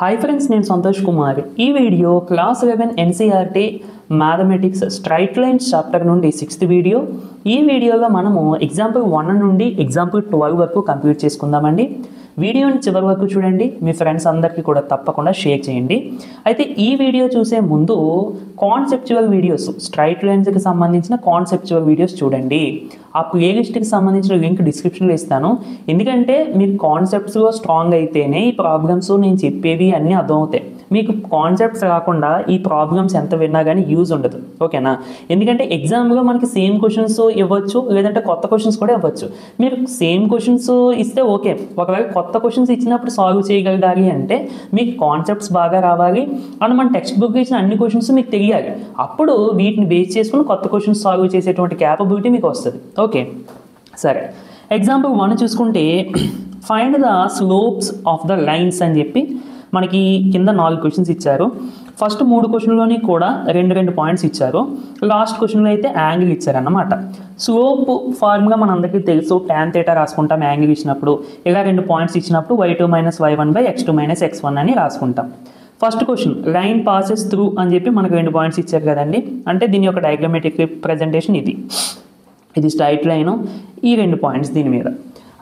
Hi friends, నేను సంతోష్ కుమార్. ఈ video class 11 NCERT mathematics straight lines chapter నుండి 6th వీడియో. ఈ వీడియోలో మనము ఎగ్జాంపుల్ 1 నుండి ఎగ్జాంపుల్ 12 వరకు కంప్లీట్ చేసుకుందామండి. వీడియోని చివరి వరకు చూడండి, మీ ఫ్రెండ్స్ అందరికీ కూడా తప్పకుండా షేర్ చేయండి. అయితే ఈ వీడియో చూసే ముందు కాన్సెప్చువల్ వీడియోస్, స్ట్రైట్ లైన్స్కి సంబంధించిన కాన్సెప్చువల్ వీడియోస్ చూడండి. ఆ ప్లేలిస్ట్కి సంబంధించిన లింక్ డిస్క్రిప్షన్లో ఇస్తాను. ఎందుకంటే మీరు కాన్సెప్ట్స్లో స్ట్రాంగ్ అయితేనే ఈ ప్రాబ్లమ్స్ నేను చెప్పేవి అన్నీ అర్థమవుతాయి. మీకు కాన్సెప్ట్స్ రాకుండా ఈ ప్రాబ్లమ్స్ ఎంత విన్నా కానీ యూజ్ ఉండదు, ఓకేనా? ఎందుకంటే ఎగ్జామ్లో మనకి సేమ్ క్వశ్చన్స్ ఇవ్వచ్చు, లేదంటే కొత్త క్వశ్చన్స్ కూడా ఇవ్వచ్చు. మీరు సేమ్ క్వశ్చన్స్ ఇస్తే ఓకే, ఒకవేళ కొత్త క్వశ్చన్స్ ఇచ్చినప్పుడు సాల్వ్ చేయగలగాలి అంటే మీకు కాన్సెప్ట్స్ బాగా రావాలి అండ్ మన టెక్స్ట్ బుక్ ఇచ్చిన అన్ని క్వశ్చన్స్ మీకు తెలియాలి. అప్పుడు వీటిని బేస్ చేసుకుని కొత్త క్వశ్చన్స్ సాల్వ్ చేసేటువంటి క్యాపబిలిటీ మీకు వస్తుంది. ఓకే, సరే. ఎగ్జాంపుల్ 1 చూసుకుంటే find the slopes of the lines అని చెప్పి మనకి కింద 4 క్వశ్చన్స్ ఇచ్చారు. ఫస్ట్ 3 క్వశ్చన్లోని కూడా 2 పాయింట్స్ ఇచ్చారు. లాస్ట్ క్వశ్చన్లో అయితే యాంగిల్ ఇచ్చారన్నమాట. స్లోప్ ఫార్ములా మనందరికీ తెలుసు, tan θ రాసుకుంటాం యాంగిల్ ఇచ్చినప్పుడు. ఇలా 2 పాయింట్స్ ఇచ్చినప్పుడు y2 - y1 x2 - x1 అని రాసుకుంటాం. First question line passes through అని చెప్పి మనకు 2 పాయింట్స్ ఇచ్చారు కదండి. అంటే దీని యొక్క డయాగ్రామెటిక్ రిప్రజెంటేషన్ ఇది స్ట్రైట్ లైను, ఈ 2 పాయింట్స్ దీని మీద.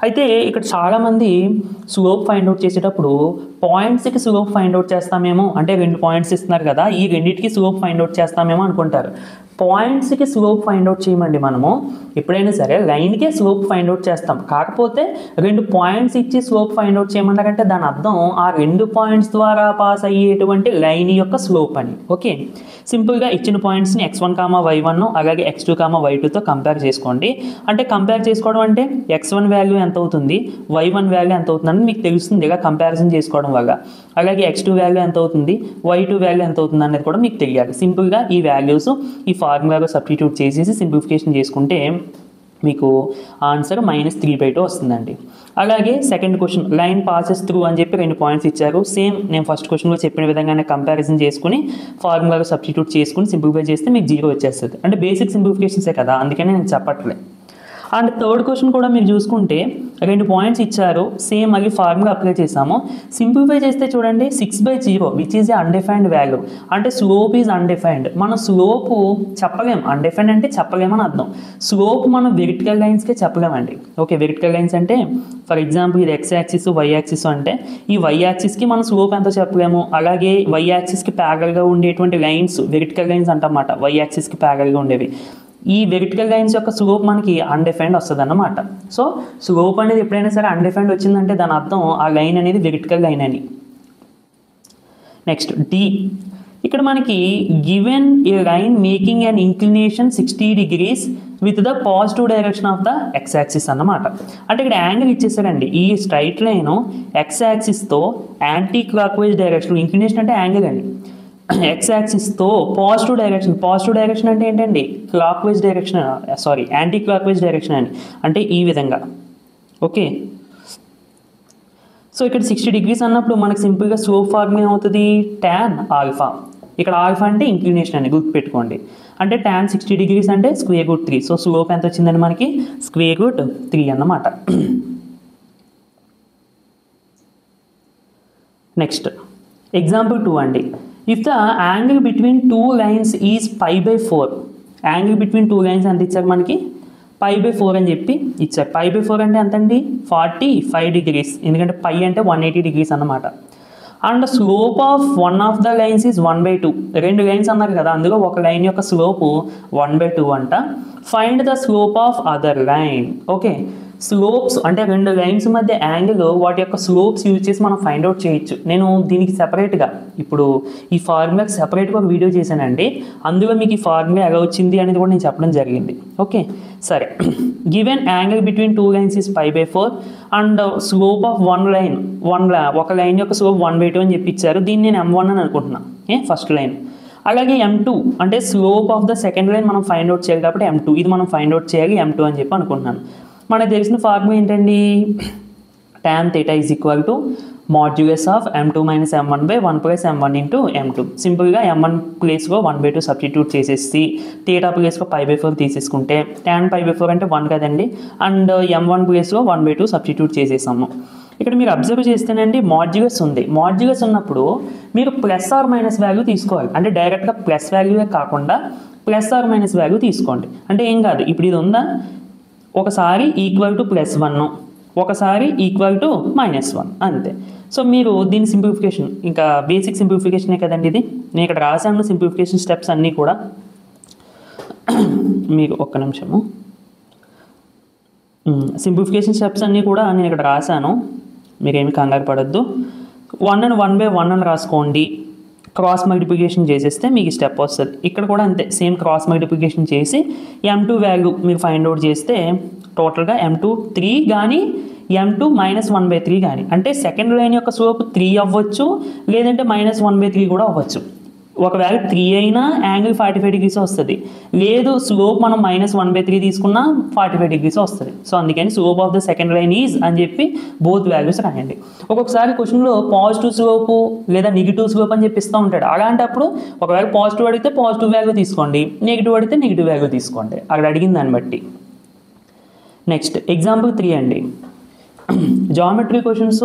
అయితే ఇక్కడ చాలామంది స్లోప్ ఫైండ్ అవుట్ చేసేటప్పుడు పాయింట్స్కి స్లోప్ ఫైండ్ అవుట్ చేస్తామేమో, అంటే 2 పాయింట్స్ ఇస్తున్నారు కదా, ఈ రెండింటికి స్లోప్ ఫైండ్ అవుట్ చేస్తామేమో అనుకుంటారు. పాయింట్స్కి స్లోప్ ఫైండ్ అవుట్ చేయమండి. మనము ఎప్పుడైనా సరే లైన్కే స్లోప్ ఫైండ్ అవుట్ చేస్తాం. కాకపోతే 2 పాయింట్స్ ఇచ్చి స్లోప్ ఫైండ్ అవుట్ చేయమన్నారంటే దాని అర్థం ఆ 2 పాయింట్స్ ద్వారా పాస్ అయ్యేటువంటి లైన్ యొక్క స్లోప్ అని. ఓకే, సింపుల్గా ఇచ్చిన పాయింట్స్ని x1, y1 అలాగే x2, y2తో కంపేర్ చేసుకోండి. అంటే కంపేర్ చేసుకోవడం అంటే x1 వాల్యూ ఎంత అవుతుంది, y1 వాల్యూ ఎంత అవుతుందని మీకు తెలుస్తుంది ఇలా కంపారిజన్ చేసుకోవడం వల్ల. అలాగే x2 వాల్యూ ఎంత అవుతుంది, y2 వాల్యూ ఎంత అవుతుంది అనేది కూడా మీకు తెలియాలి. సింపుల్గా ఈ వాల్యూస్ ఈ ఫార్ములాలో సబ్స్టిట్యూట్ చేసేసి సింప్లిఫికేషన్ చేసుకుంటే మీకు ఆన్సర్ -3/2 వస్తుందండి. అలాగే second question line passes through అని చెప్పి 2 పాయింట్స్ ఇచ్చారు. సేమ్ నేను ఫస్ట్ క్వశ్చన్లో చెప్పిన విధంగానే కంపారిజన్ చేసుకుని ఫార్ములాలో సబ్స్టిట్యూట్ చేసుకుని సింప్లిఫై చేస్తే మీకు 0 వచ్చేస్తుంది. అంటే బేసిక్ సింప్లిఫికేషన్సే కదా, అందుకనే నేను చెప్పట్లేదు. అండ్ థర్డ్ క్వశ్చన్ కూడా మీరు చూసుకుంటే 2 పాయింట్స్ ఇచ్చారు. సేమ్ అవి ఫార్ములా అప్లై చేసాము. సింప్లిఫై చేస్తే చూడండి 6/0 which is a undefined value. అంటే స్లోప్ ఈజ్ అన్డిఫైన్డ్. మన స్లోప్ చెప్పలేం, అన్డిఫైన్డ్ అంటే చెప్పలేమని అర్థం. స్లోప్ మనం వెర్టికల్ లైన్స్కే చెప్పలేమండి. ఓకే, వెర్టికల్ లైన్స్ అంటే ఫర్ ఎగ్జాంపుల్ ఇది x యాక్సిస్ y యాక్సిస్ అంటే ఈ y యాక్సిస్కి మనం స్లోప్ ఎంతో చెప్పలేము. అలాగే y యాక్సిస్కి ప్యారల్గా ఉండేటువంటి లైన్స్ వెర్టికల్ లైన్స్ అంటమాట, y యాక్సిస్కి ప్యారల్గా ఉండేవి. ఈ వెర్టికల్ లైన్స్ యొక్క స్లోప్ మనకి అన్డిఫైన్డ్ వస్తుంది అన్నమాట. సో స్లోప్ అనేది ఎప్పుడైనా సరే అన్డిఫైన్డ్ వచ్చిందంటే దాని అర్థం ఆ లైన్ అనేది వెర్టికల్ లైన్ అని. నెక్స్ట్ D, ఇక్కడ మనకి given a line making an inclination 60 degrees with the positive direction of the x axis అన్నమాట. అంటే ఇక్కడ యాంగిల్ ఇచ్చేసారండి. ఈ స్ట్రైట్ లైన్ x యాక్సిస్తో anti clock wise direction, inclination అంటే యాంగిల్ అండి, x యాక్సిస్తో పాజిటివ్ డైరెక్షన్ అంటే ఏంటండి, clock wise direction, anti clock wise direction అని. అంటే ఈ విధంగా. ఓకే, సో ఇక్కడ 60 degrees అన్నప్పుడు మనకు సింపుల్గా స్లోప్ ఫార్ములా ఏమవుతుంది, tan ఆల్ఫా. ఇక్కడ ఆల్ఫా అంటే ఇంక్లినేషన్ అని గుర్తుపెట్టుకోండి. అంటే tan 60 degrees అంటే √3. సో స్లోప్ ఎంత వచ్చిందండి మనకి, √3 అన్నమాట. నెక్స్ట్ ఎగ్జాంపుల్ 2 అండి. If the angle between 2 lines is π/4, angle between 2 lines ఎంత ఇచ్చారు మనకి, π/4 అని చెప్పి ఇచ్చారు. π/4 అంటే ఎంతండి, 45 degrees. ఎందుకంటే π అంటే 180 degrees అన్నమాట. And slope of one of the lines is 1/2. 2 lines అన్నారు కదా, అందులో ఒక లైన్ యొక్క స్లోప్ 1/2 అంట. Find the slope of other line. Okay, slopes అంటే 2 లైన్స్ మధ్య యాంగిల్, వాటి యొక్క స్లోప్స్ యూజ్ చేసి మనం ఫైండ్ అవుట్ చేయొచ్చు. నేను దీనికి సెపరేట్గా ఇప్పుడు ఈ ఫార్ములాకి సెపరేట్గా ఒక వీడియో చేశానండి. అందులో మీకు ఈ ఫార్ములా ఎలా వచ్చింది అనేది కూడా నేను చెప్పడం జరిగింది. ఓకే, సరే. Given angle between 2 lines is π/4 and slope of ఒక లైన్ యొక్క స్లోప్ 1/2 అని చెప్పి ఇచ్చారు. దీన్ని నేను M1 అని అనుకుంటున్నాను, ఫస్ట్ లైన్. అలాగే M2 అంటే slope of the second line మనం ఫైండ్ అవుట్ చేయాలి కాబట్టి M2, ఇది మనం ఫైండ్ అవుట్ చేయాలి M2 అని చెప్పి అనుకుంటున్నాను. మనకు తెలిసిన ఫార్ములా ఏంటండి, tan θ is equal to modulus of M2 - M1/1 + M1 × M2. సింపుల్గా M1 ప్లేస్లో 1/2 సబ్స్టిట్యూట్ చేసేసి θ ప్లేస్లో π/4 తీసేసుకుంటే tan π/4 అంటే 1 కదండి. అండ్ M1 ప్లేస్లో 1/2 సబ్స్టిట్యూట్ చేసేసాము. ఇక్కడ మీరు అబ్జర్వ్ చేస్తేనండి మాడ్యులస్ ఉంది. మాడ్యులస్ ఉన్నప్పుడు మీరు ప్లస్ ఆర్ మైనస్ వాల్యూ తీసుకోవాలి. అంటే డైరెక్ట్గా ప్లస్ వాల్యూవే కాకుండా ప్లస్ ఆర్ మైనస్ వాల్యూ తీసుకోండి. అంటే ఏం కాదు, ఇప్పుడు ఇది ఉందా, ఒకసారి ఈక్వల్ టు +1, ఒకసారి ఈక్వల్ టు -1 అంతే. సో మీరు దీని సింప్లిఫికేషన్ ఇంకా బేసిక్ సింప్లిఫికేషనే కదండి ఇది. నేను ఇక్కడ రాశాను సింప్లిఫికేషన్ స్టెప్స్ అన్నీ కూడా. మీకు ఒక్క నిమిషము, సింప్లిఫికేషన్ స్టెప్స్ అన్నీ కూడా నేను ఇక్కడ రాశాను, మీరేమి కంగారు పడద్దు. 1 ని 1/1 అని రాసుకోండి. క్రాస్ మల్టిప్లికేషన్ చేసేస్తే మీకు స్టెప్ వస్తుంది. ఇక్కడ కూడా అంతే, సేమ్ క్రాస్ మల్టిప్లికేషన్ చేసి m2 వాల్యూ మీరు ఫైండ్ అవుట్ చేస్తే టోటల్గా m2 3 కానీ m2 -1/3 కానీ, అంటే సెకండ్ లైన్ యొక్క స్లోప్ 3 అవ్వచ్చు, లేదంటే -1/3 కూడా అవ్వచ్చు. ఒకవేళ 3 అయినా యాంగిల్ 45 degrees వస్తుంది, లేదు స్లోప్ మనం -1/3 తీసుకున్నా 45 degrees వస్తుంది. సో అందుకని slope of the second line is అని చెప్పి బోత్ వాల్యూస్ రాయండి. ఒక్కొక్కసారి క్వశ్చన్లో పాజిటివ్ స్లోపు లేదా నెగిటివ్ స్లోప్ అని చెప్పిస్తూ ఉంటాడు. అలాంటప్పుడు ఒకవేళ పాజిటివ్ అడిగితే పాజిటివ్ వాల్యూ తీసుకోండి, నెగిటివ్ అడిగితే నెగిటివ్ వాల్యూ తీసుకోండి, అక్కడ అడిగిన దాన్ని బట్టి. నెక్స్ట్ ఎగ్జాంపుల్ 3 అండి. జామెట్రీ క్వశ్చన్స్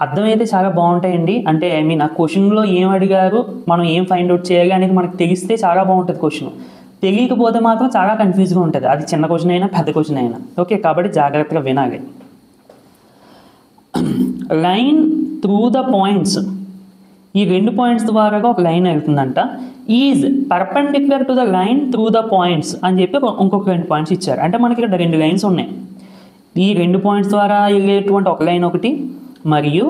అర్థమైతే చాలా బాగుంటాయండి. అంటే ఐ మీన్ ఆ క్వశ్చన్లో ఏం అడిగారు, మనం ఏం ఫైండ్ అవుట్ చేయాలి అనేది మనకు తెలిస్తే చాలా బాగుంటుంది క్వశ్చన్. తెలియకపోతే మాత్రం చాలా కన్ఫ్యూజ్గా ఉంటుంది, అది చిన్న క్వశ్చన్ అయినా పెద్ద క్వశ్చన్ అయినా. ఓకే, కాబట్టి జాగ్రత్తగా వినాలి. లైన్ త్రూ ద పాయింట్స్, ఈ 2 పాయింట్స్ ద్వారా ఒక లైన్ వెళ్తుందంట. Is perpendicular to the line through the points అని చెప్పి ఇంకొక 2 పాయింట్స్ ఇచ్చారు. అంటే మనకి ఇక్కడ 2 లైన్స్ ఉన్నాయి. ఈ 2 పాయింట్స్ ద్వారా వెళ్ళేటువంటి ఒక లైన్ ఒకటి, మరియు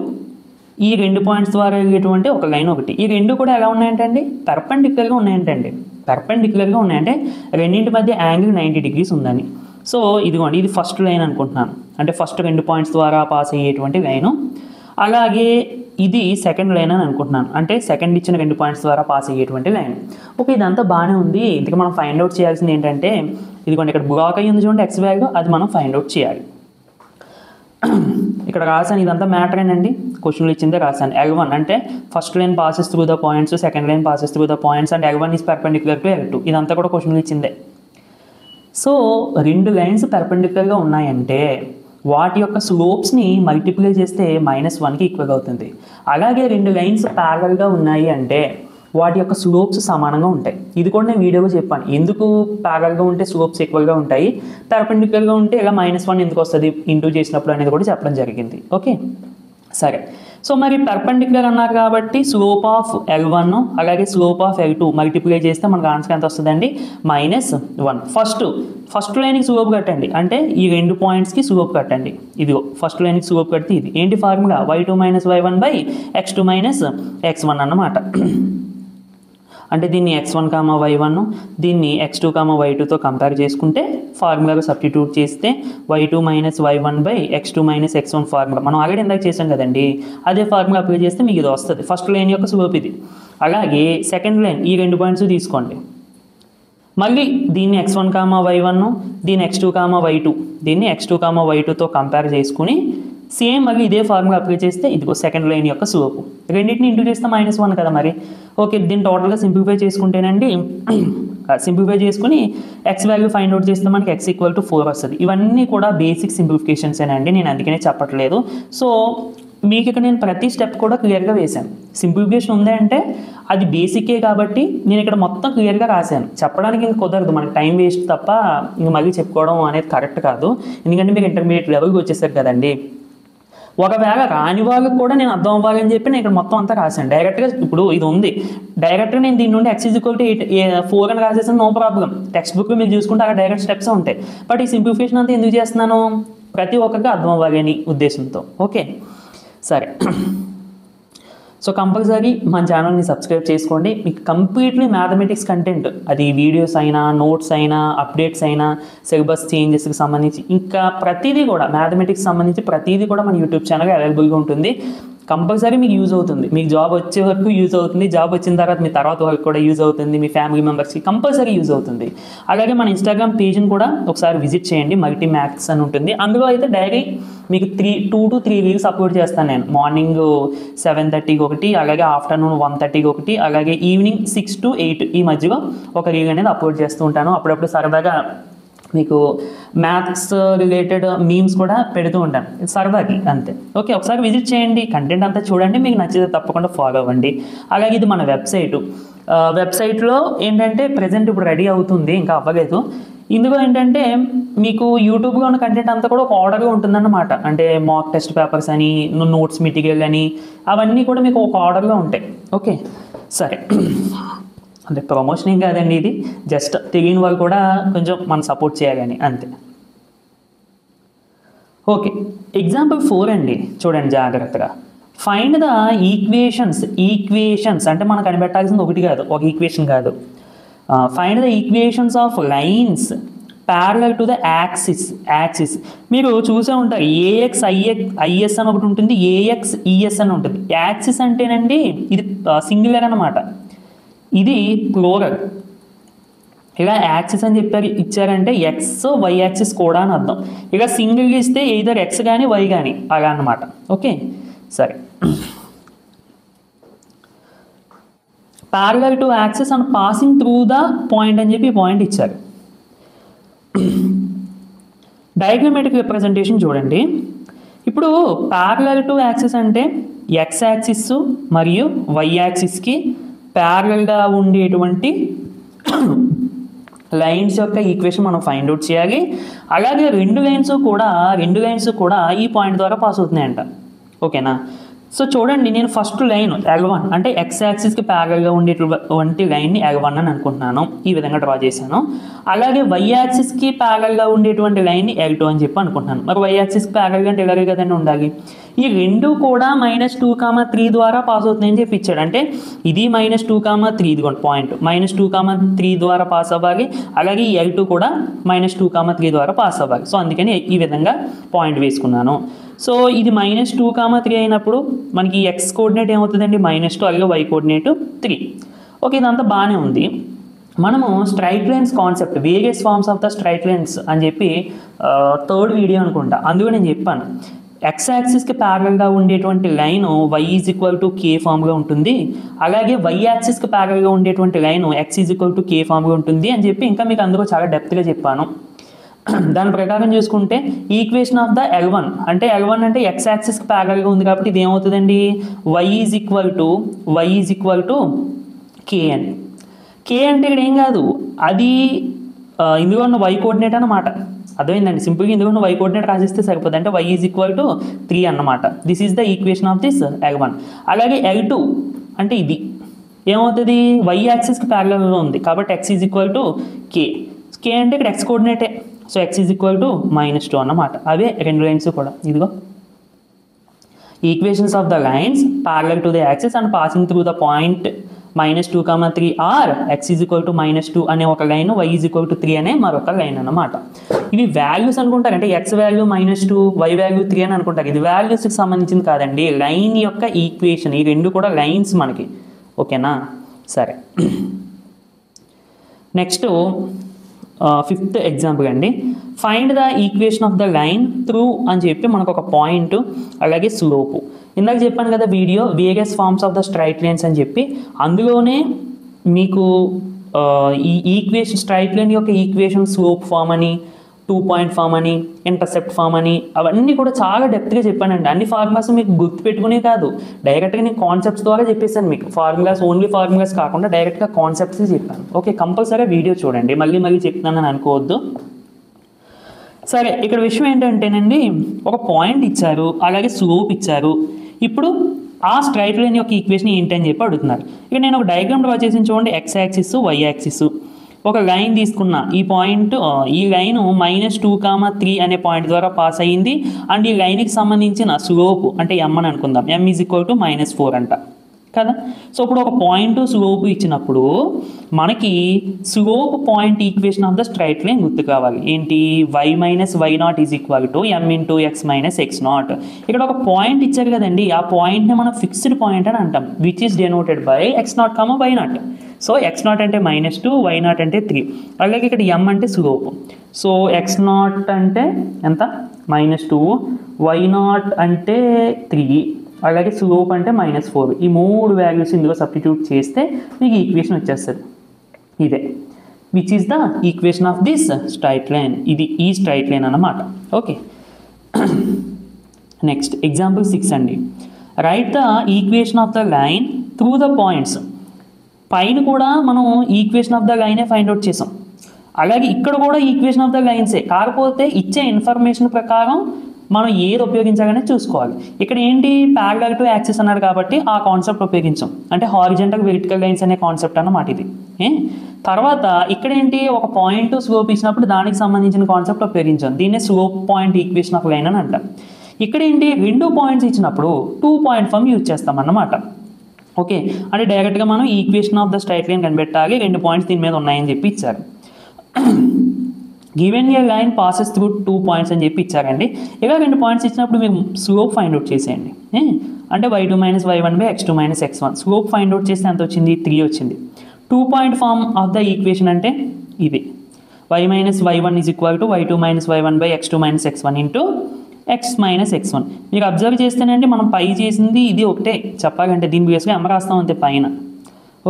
ఈ 2 పాయింట్స్ ద్వారా వెళ్ళేటువంటి ఒక లైన్ ఒకటి. ఈ 2 కూడా ఎలా ఉన్నాయంటండి, పర్పెండిక్యులర్గా ఉన్నాయంటండి. పర్పెండిక్యులర్గా ఉన్నాయంటే రెండింటి మధ్య యాంగిల్ 90 degrees ఉందని. సో ఇదిగోండి, ఇది ఫస్ట్ లైన్ అనుకుంటున్నాను, అంటే ఫస్ట్ 2 పాయింట్స్ ద్వారా పాస్ అయ్యేటువంటి లైను. అలాగే ఇది సెకండ్ లైన్ అని అనుకుంటున్నాను, అంటే సెకండ్ ఇచ్చిన 2 పాయింట్స్ ద్వారా పాస్ అయ్యేటువంటి లైన్. ఓకే, ఇదంతా బాగానే ఉంది. ఇంతకు మనం ఫైండ్ అవుట్ చేయాల్సింది ఏంటంటే, ఇదిగోండి ఇక్కడ బ్లాక్ అయ్యి ఉంది చూడండి ఎక్స్ వాల్యూ, అది మనం ఫైండ్ అవుట్ చేయాలి. ఇక్కడ రాశాను, ఇదంతా మ్యాటర్ అండి, క్వశ్చన్లు ఇచ్చిందే రాశాను. L1 అంటే first line passes through the points, second line passes through the points, and L1 is perpendicular to L2. ఇదంతా కూడా క్వశ్చన్లు ఇచ్చిందే. సో 2 లైన్స్ పర్పెండిక్యులర్గా ఉన్నాయంటే వాటి యొక్క స్లోప్స్ని మల్టిప్లై చేస్తే -1కి ఈక్వల్ అవుతుంది. అలాగే 2 లైన్స్ ప్యారలల్గా ఉన్నాయి అంటే వాటి యొక్క స్లోప్స్ సమానంగా ఉంటాయి. ఇది కూడా నేను వీడియోలో చెప్పాను, ఎందుకు ప్యారలల్గా ఉంటే స్లోప్స్ ఈక్వల్గా ఉంటాయి, పర్పెండిక్యులర్గా ఉంటే ఇలా -1 ఎందుకు వస్తుంది ఇంటూ చేసినప్పుడు అనేది కూడా చెప్పడం జరిగింది. ఓకే, సరే. సో మరి పర్పెండిక్యులర్ అన్నారు కాబట్టి స్లోప్ ఆఫ్ L1 అలాగే స్లోప్ ఆఫ్ L2 మల్టిప్లై చేస్తే మనకు ఆన్సర్ ఎంత వస్తుందండి, -1. ఫస్ట్ లైన్కి స్లోప్ కట్టండి, అంటే ఈ 2 పాయింట్స్కి స్లోప్ కట్టండి. ఇదిగో ఫస్ట్ లైన్కి స్లోప్ కడితే ఇది ఏంటి formula, y2 - y1 x2 - x1 అన్నమాట. అంటే దీన్ని x1, y1, దీన్ని x2, y2తో కంపేర్ చేసుకుంటే ఫార్ములాగా సబ్స్టిట్యూట్ చేస్తే y2 - y1 x2 - x1 formula మనం ఆల్రెడీ ఇందాక చేసాం కదండి, అదే ఫార్ములా అప్లై చేస్తే మీకు ఇది వస్తుంది. ఫస్ట్ లైన్ యొక్క స్లోప్ ఇది. అలాగే సెకండ్ లైన్ ఈ 2 పాయింట్స్ తీసుకోండి, మళ్ళీ దీన్ని x1, y1, దీన్ని x2, y2, దీన్ని x2, y2తో కంపేర్ చేసుకుని సేమ్ మళ్ళీ ఇదే ఫార్ములా అప్లై చేస్తే ఇదిగో సెకండ్ లైన్ యొక్క స్లోప్. రెండింటిని ఇంటూ చేస్తే -1 కదా మరి. ఓకే, దీన్ని టోటల్గా సింప్లిఫై చేసుకుంటేనండి, సింప్లిఫై చేసుకుని ఎక్స్ వాల్యూ ఫైండ్ అవుట్ చేస్తే మనకి x = 4 వస్తుంది. ఇవన్నీ కూడా బేసిక్ సింప్లిఫికేషన్సేనండి, నేను అందుకనే చెప్పట్లేదు. సో మీకు ఇక్కడ నేను ప్రతి స్టెప్ కూడా క్లియర్గా వేశాను. సింప్లిఫికేషన్ ఉంది అంటే అది బేసికే కాబట్టి నేను ఇక్కడ మొత్తం క్లియర్గా రాశాను. చెప్పడానికి ఇంక కుదరదు, మనకి టైం వేస్ట్ తప్ప ఇంక మళ్ళీ చెప్పుకోవడం అనేది కరెక్ట్ కాదు. ఎందుకంటే మీరు ఇంటర్మీడియట్ లెవెల్కి వచ్చేసారు కదండి. ఒకవేళ రాని వాళ్ళకి కూడా నేను అర్థం అవ్వాలని చెప్పి నేను ఇక్కడ మొత్తం అంతా రాశాను డైరెక్ట్గా. ఇప్పుడు ఇది ఉంది, డైరెక్ట్గా నేను దీని నుండి x = 4 అని రాసేసాను, నో ప్రాబ్లం. టెక్స్ట్ బుక్లో మీరు చూసుకుంటే అక్కడ డైరెక్ట్ స్టెప్స్ ఉంటాయి. బట్ ఈ సింప్లిఫికేషన్ అంతా ఎందుకు చేస్తున్నాను, ప్రతి ఒక్కరికి అర్థం అవ్వాలి అని ఉద్దేశంతో. ఓకే, సరే. సో కంపల్సరీ మన ఛానల్ని సబ్స్క్రైబ్ చేసుకోండి. మీకు కంప్లీట్లీ మ్యాథమెటిక్స్ కంటెంట్, అది వీడియోస్ అయినా, నోట్స్ అయినా, అప్డేట్స్ అయినా, సిలబస్ చేంజెస్కి సంబంధించి ఇంకా ప్రతిదీ కూడా మ్యాథమెటిక్స్ సంబంధించి ప్రతిదీ కూడా మన యూట్యూబ్ ఛానల్ అవైలబుల్గా ఉంటుంది. కంపల్సరీ మీకు యూజ్ అవుతుంది, మీకు జాబ్ వచ్చే వరకు యూజ్ అవుతుంది, జాబ్ వచ్చిన తర్వాత మీ తర్వాత వరకు కూడా యూజ్ అవుతుంది, మీ ఫ్యామిలీ మెంబర్స్కి కంపల్సరీ యూజ్ అవుతుంది. అలాగే మన ఇన్స్టాగ్రామ్ పేజ్ని కూడా ఒకసారి విజిట్ చేయండి, మల్టీ మ్యాథ్స్ అని ఉంటుంది. అందులో అయితే డైలీ మీకు 2 to 3 రీల్స్ అప్లోడ్ చేస్తాను నేను. మార్నింగ్ 7:30కి ఒకటి, అలాగే ఆఫ్టర్నూన్ 1:30కి ఒకటి, అలాగే ఈవినింగ్ 6 to 8 ఈ మధ్యలో ఒక రీల్ అనేది అప్లోడ్ చేస్తూ ఉంటాను. అప్పుడప్పుడు సరదాగా మీకు మ్యాథ్స్ రిలేటెడ్ మీమ్స్ కూడా పెడుతూ ఉంటాను సరదాకి అంతే. ఓకే, ఒకసారి విజిట్ చేయండి, కంటెంట్ అంతా చూడండి, మీకు నచ్చితే తప్పకుండా ఫాలో అవ్వండి. అలాగే ఇది మన వెబ్సైట్లో ఏంటంటే ప్రజెంట్ ఇప్పుడు రెడీ అవుతుంది, ఇంకా అవ్వలేదు. ఇందులో ఏంటంటే మీకు యూట్యూబ్లో ఉన్న కంటెంట్ అంతా కూడా ఒక ఆర్డర్గా ఉంటుందన్నమాట. అంటే మాక్ టెస్ట్ పేపర్స్ అని, నోట్స్ మెటీరియల్ అని, అవన్నీ కూడా మీకు ఒక ఆర్డర్గా ఉంటాయి. ఓకే సరే, అంటే ప్రమోషన్ ఏం కాదండి, ఇది జస్ట్ తెలియని వాళ్ళు కూడా కొంచెం మనం సపోర్ట్ చేయాలని అంతే. ఓకే, ఎగ్జాంపుల్ 4 అండి, చూడండి జాగ్రత్తగా. ఫైండ్ ద ఈక్వేషన్స్ అంటే మనం కనిపెట్టాల్సింది ఒకటి కాదు, ఒక ఈక్వేషన్ కాదు. Find the equations of lines parallel to the axis. మీరు చూసే ఉంటారు, ఏఎక్స్ ఐఎస్ అని ఒకటి ఉంటుంది, ఏఎక్స్ ఈఎస్ అని ఉంటుంది. యాక్సిస్ అంటేనండి ఇది సింగులర్ అన్నమాట, ఇది ప్లూరల్. ఇలా యాక్సిస్ అని ఇచ్చారంటే ఎక్స్ వై యాక్సిస్ కూడా అని అర్థం. ఇక సింగిల్ ఇస్తే ఎయిదర్ ఎక్స్ కానీ వై కానీ అలా అన్నమాట. ఓకే సరే, parallel to axis and passing through the point అని చెప్పి పాయింట్ ఇచ్చారు. డయాగ్రమాటిక్ రిప్రజెంటేషన్ చూడండి. ఇప్పుడు ప్యారలల్ టు యాక్సిస్ అంటే ఎక్స్ యాక్సిస్ మరియు వై యాక్సిస్కి ప్యారలల్గా ఉండేటువంటి లైన్స్ యొక్క ఈక్వేషన్ మనం ఫైండ్ అవుట్ చేయాలి. అలాగే రెండు లైన్స్ కూడా ఈ పాయింట్ ద్వారా పాస్ అవుతున్నాయంట. ఓకేనా? సో చూడండి, నేను ఫస్ట్ లైన్ L1 అంటే ఎక్స్ యాక్సిస్కి ప్యారలల్గా ఉండేటువంటి లైన్ని L1 అని అనుకుంటున్నాను, ఈ విధంగా డ్రా చేశాను. అలాగే వై యాక్సిస్కి ప్యారలల్గా ఉండేటువంటి లైన్ని L2 అని చెప్పి అనుకుంటున్నాను. మరి వై యాక్సిస్కి ప్యారలల్గా అంటే ఎలాగే కదండి ఉండాలి. ఈ రెండు కూడా -2,3 ద్వారా పాస్ అవుతున్నాయని చెప్పి ఇచ్చాడు. అంటే ఇది -2,3 ఇదిగోండి పాయింట్, -2,3 ద్వారా పాస్ అవ్వాలి. అలాగే ఈ L2 కూడా -2,3 ద్వారా పాస్ అవ్వాలి. సో అందుకని ఈ విధంగా పాయింట్ వేసుకున్నాను. సో ఇది -2,3 అయినప్పుడు మనకి ఎక్స్ కోఆర్డినేట్ ఏమవుతుందండి -2, అలాగే వై కోఆర్డినేట్ 3. ఓకే, ఇదంతా బాగానే ఉంది. మనము straight lines concept, various forms of the straight lines అని చెప్పి 3rd వీడియో అనుకుంటా, అందులో నేను చెప్పాను ఎక్స్ యాక్సిస్కి ప్యారలల్గా ఉండేటువంటి లైన్ y = k ఫామ్గా ఉంటుంది. అలాగే వై యాక్సిస్కి ప్యారలల్గా ఉండేటువంటి లైన్ x = k ఫామ్గా ఉంటుంది అని చెప్పి ఇంకా మీకు అందులో చాలా డెప్త్గా చెప్పాను. దాని ప్రకారం చూసుకుంటే ఈక్వేషన్ ఆఫ్ ద L1 అంటే L1 అంటే ఎక్స్ యాక్సిస్కి ప్యారలల్గా ఉంది కాబట్టి ఇది ఏమవుతుందండి, y = k అని. k అంటే ఇక్కడ ఏం కాదు, అది ఇందులో ఉన్న y కోఆర్డినేట్ అన్నమాట. అర్థమైందండి, సింపుల్గా ఇందులో ఉన్న y కోఆర్డినేట్ రాసిస్తే సరిపోతుంది. అంటే y = 3 అన్నమాట. This is the equation of this L1. అలాగే L2 అంటే ఇది ఏమవుతుంది, y యాక్సిస్కి ప్యారలల్గా ఉంది కాబట్టి x = k. k అంటే ఇక్కడ x కోఆర్డినేటే, సో x = -2 అన్నమాట. అవే రెండు లైన్స్ కూడా. ఇదిగో equations of the lines parallel to the axis and passing through the point -2,3 or x = -2 అనే ఒక లైన్, y = 3 అనే మరొక లైన్ అన్నమాట. ఇవి వాల్యూస్ అనుకుంటారు, అంటే x వాల్యూ -2, y వాల్యూ 3 అని అనుకుంటారు. ఇది వాల్యూస్కి సంబంధించింది కాదండి, లైన్ యొక్క ఈక్వేషన్. ఈ రెండు కూడా లైన్స్ మనకి. ఓకేనా? సరే, నెక్స్ట్ 5th ఎగ్జాంపుల్ అండి. Find the equation of the line through అని చెప్పి మనకు ఒక పాయింట్, అలాగే స్లోపు. ఇందాక చెప్పాను కదా video various forms of the straight lines అని చెప్పి, అందులోనే మీకు ఈ ఈక్వేషన్ స్ట్రైట్ లైన్ యొక్క ఈక్వేషన్ స్లోప్ ఫామ్ అని, 2 పాయింట్ ఫామ్ అని, ఇంటర్సెప్ట్ ఫామ్ అని, అవన్నీ కూడా చాలా డెప్త్గా చెప్పానండి. అన్ని ఫార్ములాస్ మీకు గుర్తుపెట్టుకునే కాదు, డైరెక్ట్గా నేను కాన్సెప్ట్స్ ద్వారా చెప్పేసాను మీకు. ఓన్లీ ఫార్ములాస్ కాకుండా డైరెక్ట్గా కాన్సెప్ట్స్ చెప్పాను. ఓకే, కంపల్సరీ వీడియో చూడండి, మళ్ళీ చెప్తున్నానని అనుకోవద్దు. సరే, ఇక్కడ విషయం ఏంటంటేనండి, ఒక పాయింట్ ఇచ్చారు, అలాగే స్లోప్ ఇచ్చారు. ఇప్పుడు ఆ స్ట్రైట్ లైన్ యొక్క ఈక్వేషన్ ఏంటని చెప్పి అడుగుతున్నారు. ఇక నేను ఒక డయాగ్రామ్ డ్రా చేసి చూడండి, ఎక్స్ యాక్సిస్, వై యాక్సిస్. ఒక లైన్ తీసుకున్నా, ఈ లైన్ -2,3 అనే పాయింట్ ద్వారా పాస్ అయ్యింది. అండ్ ఈ లైన్కి సంబంధించిన స్లోప్ అంటే m అని అనుకుందాం, m = -4 అంట కదా. సో ఇప్పుడు ఒక పాయింట్ స్లోప్ ఇచ్చినప్పుడు మనకి slope point equation of the straight line గుర్తు కావాలి. ఏంటి, y - y0 = m × x - x0. ఇక్కడ ఒక పాయింట్ ఇచ్చారు కదండి, ఆ పాయింట్ని మనం ఫిక్స్డ్ పాయింట్ అని అంటాం, which is denoted by x0, y0. So x0 అంటే -2, y0 అంటే 3. అలాగే ఇక్కడ m అంటే స్లోప్. సో x0 అంటే ఎంత, -2, y0 అంటే 3, అలాగే స్లోప్ అంటే -4. ఈ 3 వాల్యూస్ ఇందులో సబ్స్టిట్యూట్ చేస్తే మీకు ఈక్వేషన్ వచ్చేస్తుంది. ఇదే which is the equation of this straight line. ఇది ఈ స్ట్రైట్ లైన్ అన్నమాట. ఓకే, నెక్స్ట్ ఎగ్జాంపుల్ 6 అండి. Write the equation of the line through the points. పైన కూడా మనం ఈక్వేషన్ ఆఫ్ ద లైనే ఫైండ్ అవుట్ చేసాం, అలాగే ఇక్కడ కూడా ఈక్వేషన్ ఆఫ్ ద లైన్సే, కాకపోతే ఇచ్చే ఇన్ఫర్మేషన్ ప్రకారం మనం ఏది ఉపయోగించాలనే చూసుకోవాలి. ఇక్కడ ఏంటి, ప్యారలల్ టు యాక్సిస్ అన్నారు కాబట్టి ఆ కాన్సెప్ట్ ఉపయోగించాం, అంటే హారిజంటల్ వెర్టికల్ లైన్స్ అనే కాన్సెప్ట్ అన్నమాట ఇది. తర్వాత ఇక్కడ ఏంటి, ఒక పాయింట్ స్లోప్ ఇచ్చినప్పుడు దానికి సంబంధించిన కాన్సెప్ట్ ఉపయోగించాం, దీన్నే slope point equation of line అని అంటాం. ఇక్కడ ఏంటి, 2 పాయింట్స్ ఇచ్చినప్పుడు 2 పాయింట్ ఫామ్ యూజ్ చేస్తాం అన్నమాట. ఓకే, అంటే డైరెక్ట్గా మనం equation of the straight line కనిపెట్టాలి, 2 పాయింట్స్ దీని మీద ఉన్నాయని చెప్పి ఇచ్చారు. Given a line passes through 2 points అని చెప్పి ఇచ్చారండి. ఇలా 2 పాయింట్స్ ఇచ్చినప్పుడు మీరు స్లోప్ ఫైండ్ అవుట్ చేసేయండి. అంటే y2 - y1 / x2 - x1. Slope find out చేస్తే ఎంత వచ్చింది, 3 వచ్చింది. 2 point form of the equation అంటే ఇది, y - y1 = y2 - y1 / x2 - x1 into x - x1. మీరు అబ్జర్వ్ చేస్తేనండి మనం పై చేసింది ఇది ఒకటే చెప్పాలంటే, దీని బేస్గా ఎమ రాస్తాం అంతే పైన.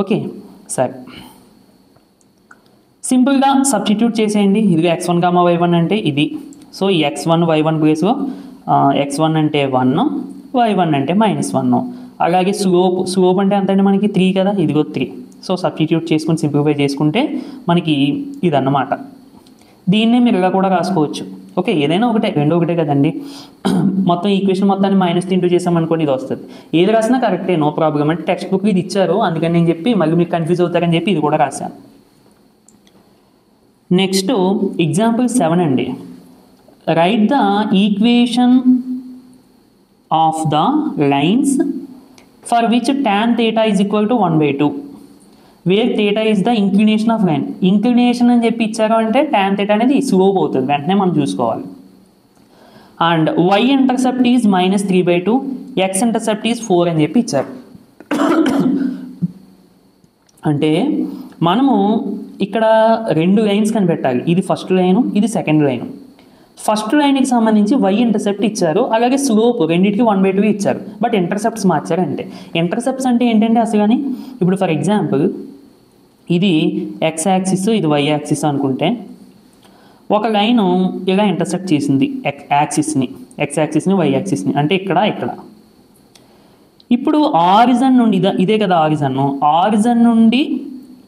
ఓకే, సరే, సింపుల్గా సబ్స్టిట్యూట్ చేసేయండి. ఇది x1, y1 అంటే ఇది. సో ఈ x1 y1 ప్లేస్లో x1 అంటే 1, y1 అంటే -1. అలాగే స్లోప్ అంటే ఎంత అండి మనకి 3 కదా, ఇదిగో 3. సో సబ్స్టిట్యూట్ చేసుకుని సింప్లిఫై చేసుకుంటే మనకి ఇదన్నమాట. దీన్నే మీరు ఇలా కూడా రాసుకోవచ్చు. ఓకే, ఏదైనా ఒకటే, 2 ఒకటే కదండి. మొత్తం ఈక్వేషన్ మొత్తాన్ని -3 చేసామనుకోండి ఇది వస్తుంది. ఏది రాసినా కరెక్టే, నో ప్రాబ్లం. అంటే టెక్స్ట్ బుక్ ఇది ఇచ్చారు, అందుకని నేను చెప్పి మళ్ళీ మీరు కన్ఫ్యూజ్ అవుతారని చెప్పి ఇది కూడా రాశాను. నెక్స్ట్ ఎగ్జాంపుల్ 7 అండి. Write the equation of the lines for which tan θ = 1/2, where θ is the inclination of line. Inclination అని చెప్పి ఇచ్చారు అంటే tan θ అనేది స్లోప్ అవుతుంది, వెంటనే మనం చూసుకోవాలి. And y intercept is -3/2, x intercept is 4 అని చెప్పి ఇచ్చారు. అంటే మనము ఇక్కడ 2 లైన్స్ కనిపెట్టాలి, ఇది ఫస్ట్ లైను, ఇది సెకండ్ లైను. ఫస్ట్ లైన్కి సంబంధించి y ఇంటర్సెప్ట్ ఇచ్చారు, అలాగే స్లోప్ రెండింటికి 1/2 ఇచ్చారు, బట్ ఇంటర్సెప్ట్స్ మార్చారంటే. ఇంటర్సెప్ట్స్ అంటే ఏంటంటే అసలు కానీ, ఇప్పుడు ఫర్ ఎగ్జాంపుల్ ఇది x యాక్సిస్, ఇది y యాక్సిస్ అనుకుంటే, ఒక లైను ఇలా ఇంటర్సెప్ట్ చేసింది x యాక్సిస్ని, y యాక్సిస్ని, అంటే ఇక్కడ. ఇప్పుడు ఆరిజన్ నుండి ఇదే కదా ఆరిజన్ నుండి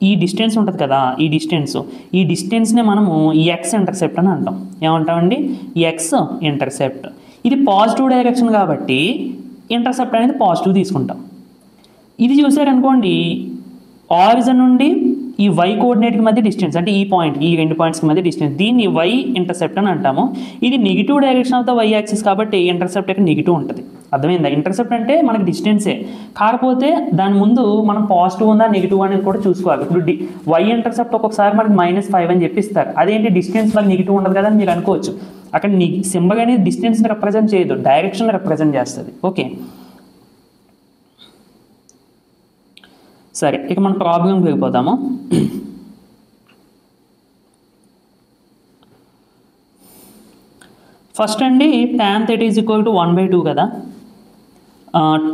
ఈ డిస్టెన్స్ ఉంటుంది కదా, ఈ డిస్టెన్స్నే మనము ఎక్స్ ఇంటర్సెప్ట్ అని అంటాం. ఏమంటామండి, ఎక్స్ ఇంటర్సెప్ట్. ఇది పాజిటివ్ డైరెక్షన్ కాబట్టి ఇంటర్సెప్ట్ అనేది పాజిటివ్ తీసుకుంటాం. ఇది చూసారనుకోండి, ఆరిజిన్ నుండి ఈ y కోఆర్డినేట్కి మధ్య డిస్టెన్స్, అంటే ఈ 2 పాయింట్స్కి మధ్య డిస్టెన్స్, దీన్ని y ఇంటర్సెప్ట్ అని అంటాము. ఇది negative direction of the y axis కాబట్టి ఇంటర్సెప్ట్ యొక్క నెగిటివ్ ఉంటుంది. అర్థమైందా? ఇంటర్సెప్ట్ అంటే మనకి డిస్టెన్సే, కాకపోతే దాని ముందు మనం పాజిటివ్ ఉందా నెగిటివ్ అనేది కూడా చూసుకోవాలి. ఇప్పుడు y ఇంటర్సెప్ట్ ఒక్కొక్కసారి మనకి -5 అని చెప్పిస్తారు, అదేంటి డిస్టెన్స్ మనకి నెగిటివ్ ఉండదు కదా అని మీరు అనుకోవచ్చు. అక్కడ సింబల్ అనేది డిస్టెన్స్ని రిప్రజెంట్ చేయదు, డైరెక్షన్ రిప్రజెంట్ చేస్తుంది. ఓకే, సరే, ఇక మన ప్రాబ్లంకి వెళ్ళిపోతాము. ఫస్ట్ అండి, tan θ = 1/2 కదా,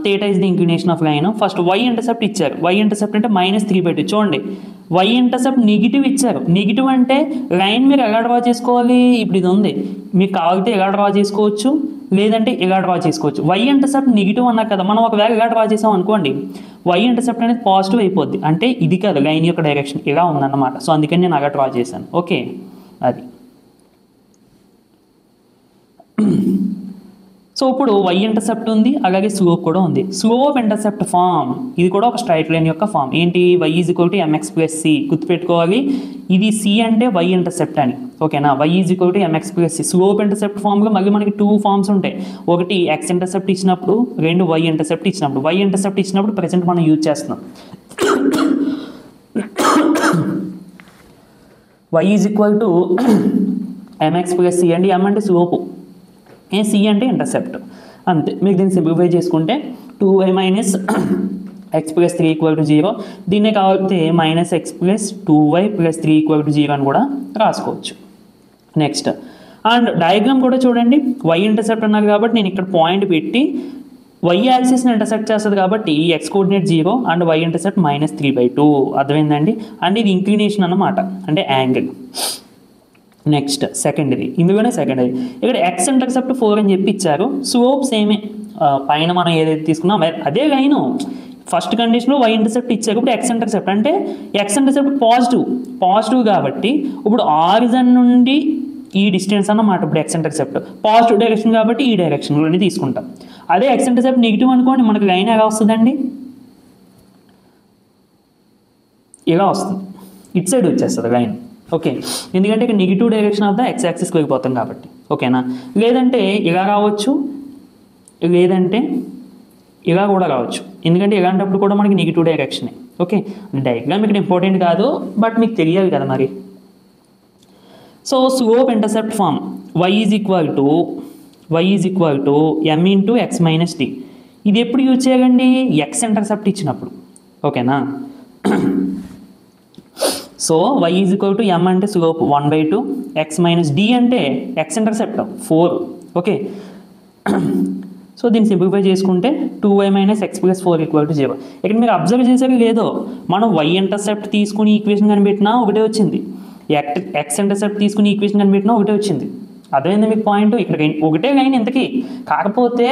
θ is the inclination of line. First y intercept ఇచ్చారు, y ఇంటర్సెప్ట్ అంటే -3/2. చూడండి, y ఇంటర్సెప్ట్ నెగిటివ్ ఇచ్చారు. నెగిటివ్ అంటే లైన్ మీరు ఎలా డ్రా చేసుకోవాలి, ఇప్పుడు ఇది ఉంది, మీకు కావాలితే ఎలా డ్రా చేసుకోవచ్చు, లేదంటే ఇలా డ్రా చేసుకోవచ్చు. y ఇంటర్సెప్ట్ నెగిటివ్ అన్నారు కదా, మనం ఒకవేళ ఇలా డ్రా చేసాం అనుకోండి, y ఇంటర్సెప్ట్ అనేది పాజిటివ్ అయిపోద్ది, అంటే ఇది కాదు లైన్ యొక్క డైరెక్షన్ ఇలా ఉందన్నమాట. సో అందుకని నేను అలా డ్రా చేశాను. ఓకే, అది. సో ఇప్పుడు y ఇంటర్సెప్ట్ ఉంది, అలాగే స్లోప్ కూడా ఉంది. స్లోప్ ఇంటర్సెప్ట్ ఫామ్ ఇది కూడా ఒక స్ట్రైట్ లైన్ యొక్క ఫామ్. ఏంటి, y = mx + c. గుర్తుపెట్టుకోవాలి, ఇది c అంటే y ఇంటర్సెప్ట్ అని. ఓకేనా, y = mx + c. Slope intercept ఫామ్లో మళ్ళీ మనకి 2 ఫామ్స్ ఉంటాయి. ఒకటి x ఇంటర్సెప్ట్ ఇచ్చినప్పుడు, 2 y ఇంటర్సెప్ట్ ఇచ్చినప్పుడు. y ఇంటర్సెప్ట్ ఇచ్చినప్పుడు ప్రజెంట్ మనం యూజ్ చేస్తున్నాం. y = mx + c అండి. m అంటే స్లోపు, c అంటే ఇంటర్సెప్ట్, అంతే. మీకు దీన్ని సింప్లిఫై చేసుకుంటే 2y - x + 3 = 0. దీన్నే కావాలంటే -x + 2y + 3 = 0 అని కూడా రాసుకోవచ్చు. నెక్స్ట్, అండ్ డయాగ్రామ్ కూడా చూడండి, y ఇంటర్సెప్ట్ అన్నారు కాబట్టి నేను ఇక్కడ పాయింట్ పెట్టి వై యాక్సిస్ని ఇంటర్సెక్ట్ చేస్తుంది కాబట్టి x coordinate 0 and y intercept -3/2. అర్థమైందండి. అండ్ ఇది ఇంక్లినేషన్ అన్నమాట, అంటే యాంగిల్. నెక్స్ట్ సెకండరీ, ఇందులోనే సెకండరీ. ఇక్కడ ఎక్స్ ఇంటర్సెప్ట్ 4 అని చెప్పి ఇచ్చారు. స్లోప్ సేమే, పైన మనం ఏదైతే తీసుకున్నాం అదే లైను. ఫస్ట్ కండిషన్లో వై ఇంటర్సెప్ట్ ఇచ్చారు, ఇప్పుడు ఎక్స్ ఇంటర్సెప్ట్. అంటే ఎక్స్ ఇంటర్సెప్ట్ పాజిటివ్ కాబట్టి ఇప్పుడు ఆరిజిన్ నుండి ఈ డిస్టెన్స్ అన్నమాట. ఇప్పుడు ఎక్స్ ఇంటర్సెప్ట్ పాజిటివ్ డైరెక్షన్ కాబట్టి ఈ డైరెక్షన్లోనే తీసుకుంటాం. అదే ఎక్స్ ఇంటర్సెప్ట్ నెగిటివ్ అనుకోండి, మనకు లైన్ ఎలా వస్తుందండి, ఇలా వస్తుంది, ఇటు సైడ్ వచ్చేస్తుంది లైన్. ఓకే, ఎందుకంటే ఇక్కడ negative direction of the x యాక్సిస్కి వెళ్ళిపోతాం కాబట్టి. ఓకేనా, లేదంటే ఇలా రావచ్చు, లేదంటే ఇలా కూడా రావచ్చు, ఎందుకంటే ఇలాంటప్పుడు కూడా మనకి నెగిటివ్ డైరెక్షనే. ఓకే, డయాగ్రామ్ ఇక్కడ ఇంపార్టెంట్ కాదు, బట్ మీకు తెలియాలి కదా మరి. So slope intercept form y is equal to m into x minus d. ఇది ఎప్పుడు యూజ్ చేయాలండి, ఎక్స్ ఇంటర్సెప్ట్ ఇచ్చినప్పుడు. ఓకేనా, so y is equal to m అంటే స్లోప్ 1/2, ఎక్స్ మైనస్ డి అంటే ఎక్స్ ఇంటర్సెప్ట్ 4. ఓకే, సో దీన్ని సింప్లిఫై చేసుకుంటే 2y - x + 4 = 0. ఇక్కడ మీరు అబ్జర్వ్ చేశారు లేదో, మనం y ఇంటర్సెప్ట్ తీసుకుని ఈక్వేషన్ కనిపెట్టినా ఒకటే వచ్చింది, ఎక్స్ ఇంటర్సెప్ట్ తీసుకుని ఈక్వేషన్ కనిపెట్టినా ఒకటే వచ్చింది. అదేంది మీకు పాయింట్, ఇక్కడ ఒకటే లైన్ ఇంతకీ, కాకపోతే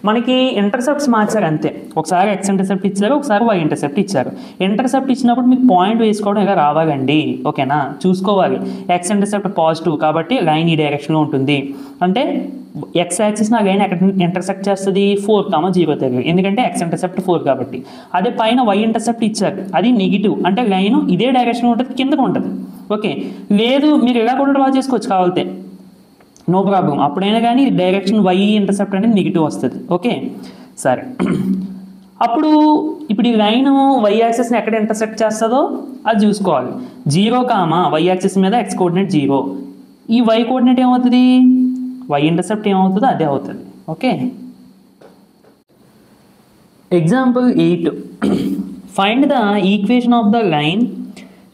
మనకి ఇంటర్సెప్ట్స్ మార్చారు అంతే. ఒకసారి ఎక్స్ ఇంటర్సెప్ట్ ఇచ్చారు, ఒకసారి వై ఇంటర్సెప్ట్ ఇచ్చారు. ఇంటర్సెప్ట్ ఇచ్చినప్పుడు మీకు పాయింట్ వేసుకోవడం ఇలా రావాలండి. ఓకేనా, చూసుకోవాలి. ఎక్స్ ఇంటర్సెప్ట్ పాజిటివ్ కాబట్టి లైన్ ఈ డైరెక్షన్లో ఉంటుంది. అంటే ఎక్స్ యాక్సిస్ నా లైన్ ఎక్కడ ఇంటర్సెక్ట్ చేస్తుంది, 4,0 దగ్గర, ఎందుకంటే ఎక్స్ ఇంటర్సెప్ట్ 4 కాబట్టి. అదే పైన వై ఇంటర్సెప్ట్ ఇచ్చారు, అది నెగిటివ్, అంటే లైన్ ఇదే డైరెక్షన్లో ఉంటుంది, కిందకు ఉంటుంది. ఓకే, లేదు మీరు ఇలా కూడా డ్రా చేసుకోవచ్చు కావాలితే, నో ప్రాబ్లం. అప్పుడైనా కానీ డైరెక్షన్ వై ఇంటర్సెప్ట్ అనేది నెగిటివ్ వస్తుంది. ఓకే, సరే. అప్పుడు ఇప్పుడు ఈ లైన్ వై యాక్సిస్ని ఎక్కడ ఇంటర్సెక్ట్ చేస్తుందో అది చూసుకోవాలి. 0, వై యాక్సిస్ మీద ఎక్స్ కోఆర్డినేట్ 0, ఈ వై కోఆర్డినేట్ ఏమవుతుంది, వై ఇంటర్సెప్ట్ ఏమవుతుందో అదే అవుతుంది. Okay, example 8, find the equation of the line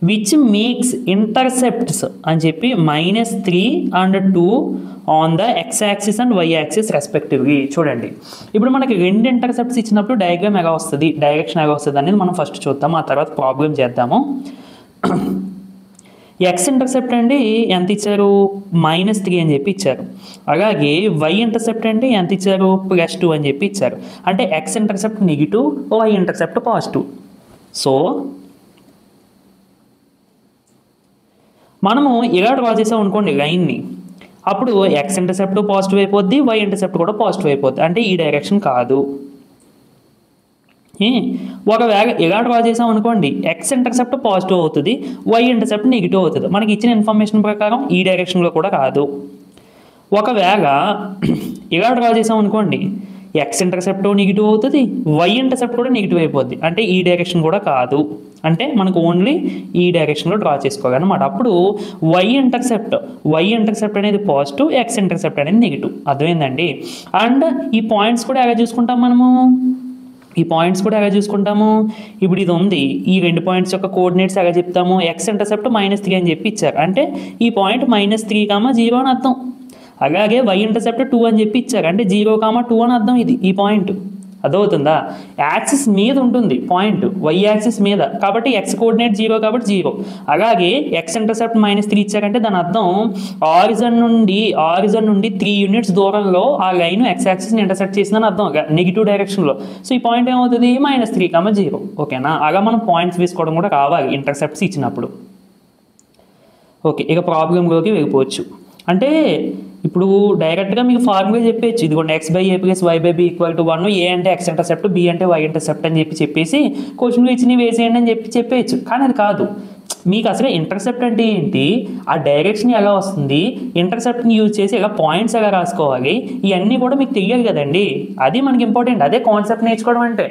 which makes intercepts అని చెప్పి -3 and 2 on the x axis and y axis respectively. చూడండి, ఇప్పుడు మనకి రెండు ఇంటర్సెప్ట్స్ ఇచ్చినప్పుడు డయాగ్రామ్ ఎలా వస్తుంది, డైరెక్షన్ ఎలా వస్తుంది అనేది మనం ఫస్ట్ చూద్దాం, ఆ తర్వాత ప్రాబ్లం చేద్దాము. ఎక్స్ ఇంటర్సెప్ట్ అండి ఎంత ఇచ్చారు, -3 అని చెప్పి ఇచ్చారు. అలాగే వై ఇంటర్సెప్ట్ అంటే ఎంత ఇచ్చారు, +2 అని చెప్పి ఇచ్చారు. అంటే x intercept negative, y intercept positive. So మనము ఇలా డ్రా చేసాం అనుకోండి లైన్ని, అప్పుడు ఎక్స్ ఇంటర్సెప్ట్ పాజిటివ్ అయిపోద్ది, వై ఇంటర్సెప్ట్ కూడా పాజిటివ్ అయిపోద్ది, అంటే ఈ డైరెక్షన్ కాదు. ఒకవేళ ఇలా డ్రా చేసాం అనుకోండి, ఎక్స్ ఇంటర్సెప్ట్ పాజిటివ్ అవుతుంది, వై ఇంటర్సెప్ట్ నెగిటివ్ అవుతుంది. మనకి ఇచ్చిన ఇన్ఫర్మేషన్ ప్రకారం ఈ డైరెక్షన్లో కూడా కాదు. ఒకవేళ ఇలా డ్రా చేసాం అనుకోండి, ఎక్స్ ఇంటర్సెప్ట్ నెగిటివ్ అవుతుంది, వై ఇంటర్సెప్ట్ కూడా నెగిటివ్ అయిపోద్ది, అంటే ఈ డైరెక్షన్ కూడా కాదు. అంటే మనకు ఓన్లీ ఈ డైరెక్షన్లో డ్రా చేసుకోవాలన్నమాట. అప్పుడు వై ఇంటర్సెప్ట్ అనేది పాజిటివ్, ఎక్స్ ఇంటర్సెప్ట్ అనేది నెగిటివ్. అర్థమైందండి. అండ్ ఈ పాయింట్స్ కూడా ఎలా చూసుకుంటాం మనము, ఇప్పుడు ఇది ఉంది, ఈ రెండు పాయింట్స్ యొక్క కోఆర్డినేట్స్ ఎలా చెప్తాము, ఎక్స్ ఇంటర్సెప్ట్ -3 అని చెప్పి ఇచ్చారు, అంటే ఈ పాయింట్ -3, 0 అని అర్థం. అలాగే వై ఇంటర్సెప్ట్ 2 అని చెప్పి ఇచ్చారు, అంటే 0, 2 అని అర్థం. ఇది ఈ పాయింట్ అదవుతుందా, యాక్సిస్ మీద ఉంటుంది పాయింట్, వై యాక్సిస్ మీద, కాబట్టి ఎక్స్ కోఆర్డినేట్ 0 కాబట్టి 0. అలాగే ఎక్స్ ఇంటర్సెప్ట్ -3 ఇచ్చారంటే దాని అర్థం ఆరిజిన్ నుండి 3 యూనిట్స్ దూరంలో ఆ లైన్ ఎక్స్ యాక్సిస్ని ఇంటర్సెక్ట్ చేసిందని అర్థం, నెగిటివ్ డైరెక్షన్లో. సో ఈ పాయింట్ ఏమవుతుంది, -3, 0. ఓకేనా, అలా మనం పాయింట్స్ వేసుకోవడం కూడా కావాలి ఇంటర్సెప్ట్స్ ఇచ్చినప్పుడు. ఓకే, ఇక ప్రాబ్లంలోకి వెళ్ళిపోవచ్చు. అంటే ఇప్పుడు డైరెక్ట్గా మీకు ఫార్ములా చెప్పేయచ్చు, ఇదిగోండి x/a + y/b = 1, ఏ అంటే ఎక్స్ ఇంటర్సెప్ట్, బి అంటే వై ఇంటర్సెప్ట్ అని చెప్పేసి క్వశ్చన్లు ఇచ్చి వేసేయండి అని చెప్పేయచ్చు. కానీ అది కాదు, మీకు అసలు ఇంటర్సెప్ట్ అంటే ఏంటి, ఆ డైరెక్షన్ ఎలా వస్తుంది, ఇంటర్సెప్ట్ని యూజ్ చేసి ఎలా పాయింట్స్ ఎలా రాసుకోవాలి, ఇవన్నీ కూడా మీకు తెలియాలి కదండి. అది మనకి ఇంపార్టెంట్, అదే కాన్సెప్ట్ నేర్చుకోవడం అంటే.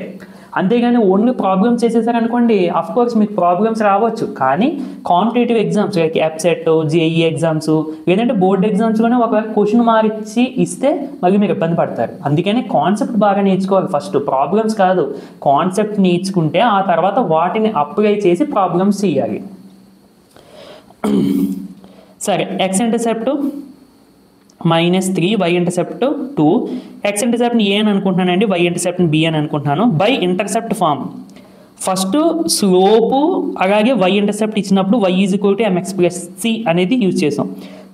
అంతేగాని ఓన్లీ ప్రాబ్లమ్స్ చేసేసారనుకోండి, అఫ్కోర్స్ మీకు ప్రాబ్లమ్స్ రావచ్చు, కానీ competitive exams like EAPCET, JEE exams, లేదంటే బోర్డ్ ఎగ్జామ్స్లోనే ఒకవేళ క్వశ్చన్ మార్చి ఇస్తే మళ్ళీ మీరు ఇబ్బంది పడతారు. అందుకని కాన్సెప్ట్ బాగా నేర్చుకోవాలి ఫస్ట్, ప్రాబ్లమ్స్ కాదు. కాన్సెప్ట్ నేర్చుకుంటే ఆ తర్వాత వాటిని అప్లై చేసి ప్రాబ్లమ్స్ చేయాలి. సరే, x intercept -3 y intercept 2, x ఇంటర్సెప్ట్ని ఏ అని అనుకుంటున్నానండి, y ఇంటర్సెప్ట్ని b అని అనుకుంటున్నాను. By intercept form first slope అలాగే y ఇంటర్సెప్ట్ ఇచ్చినప్పుడు y = mx + c అనేది యూజ్ చేసాం.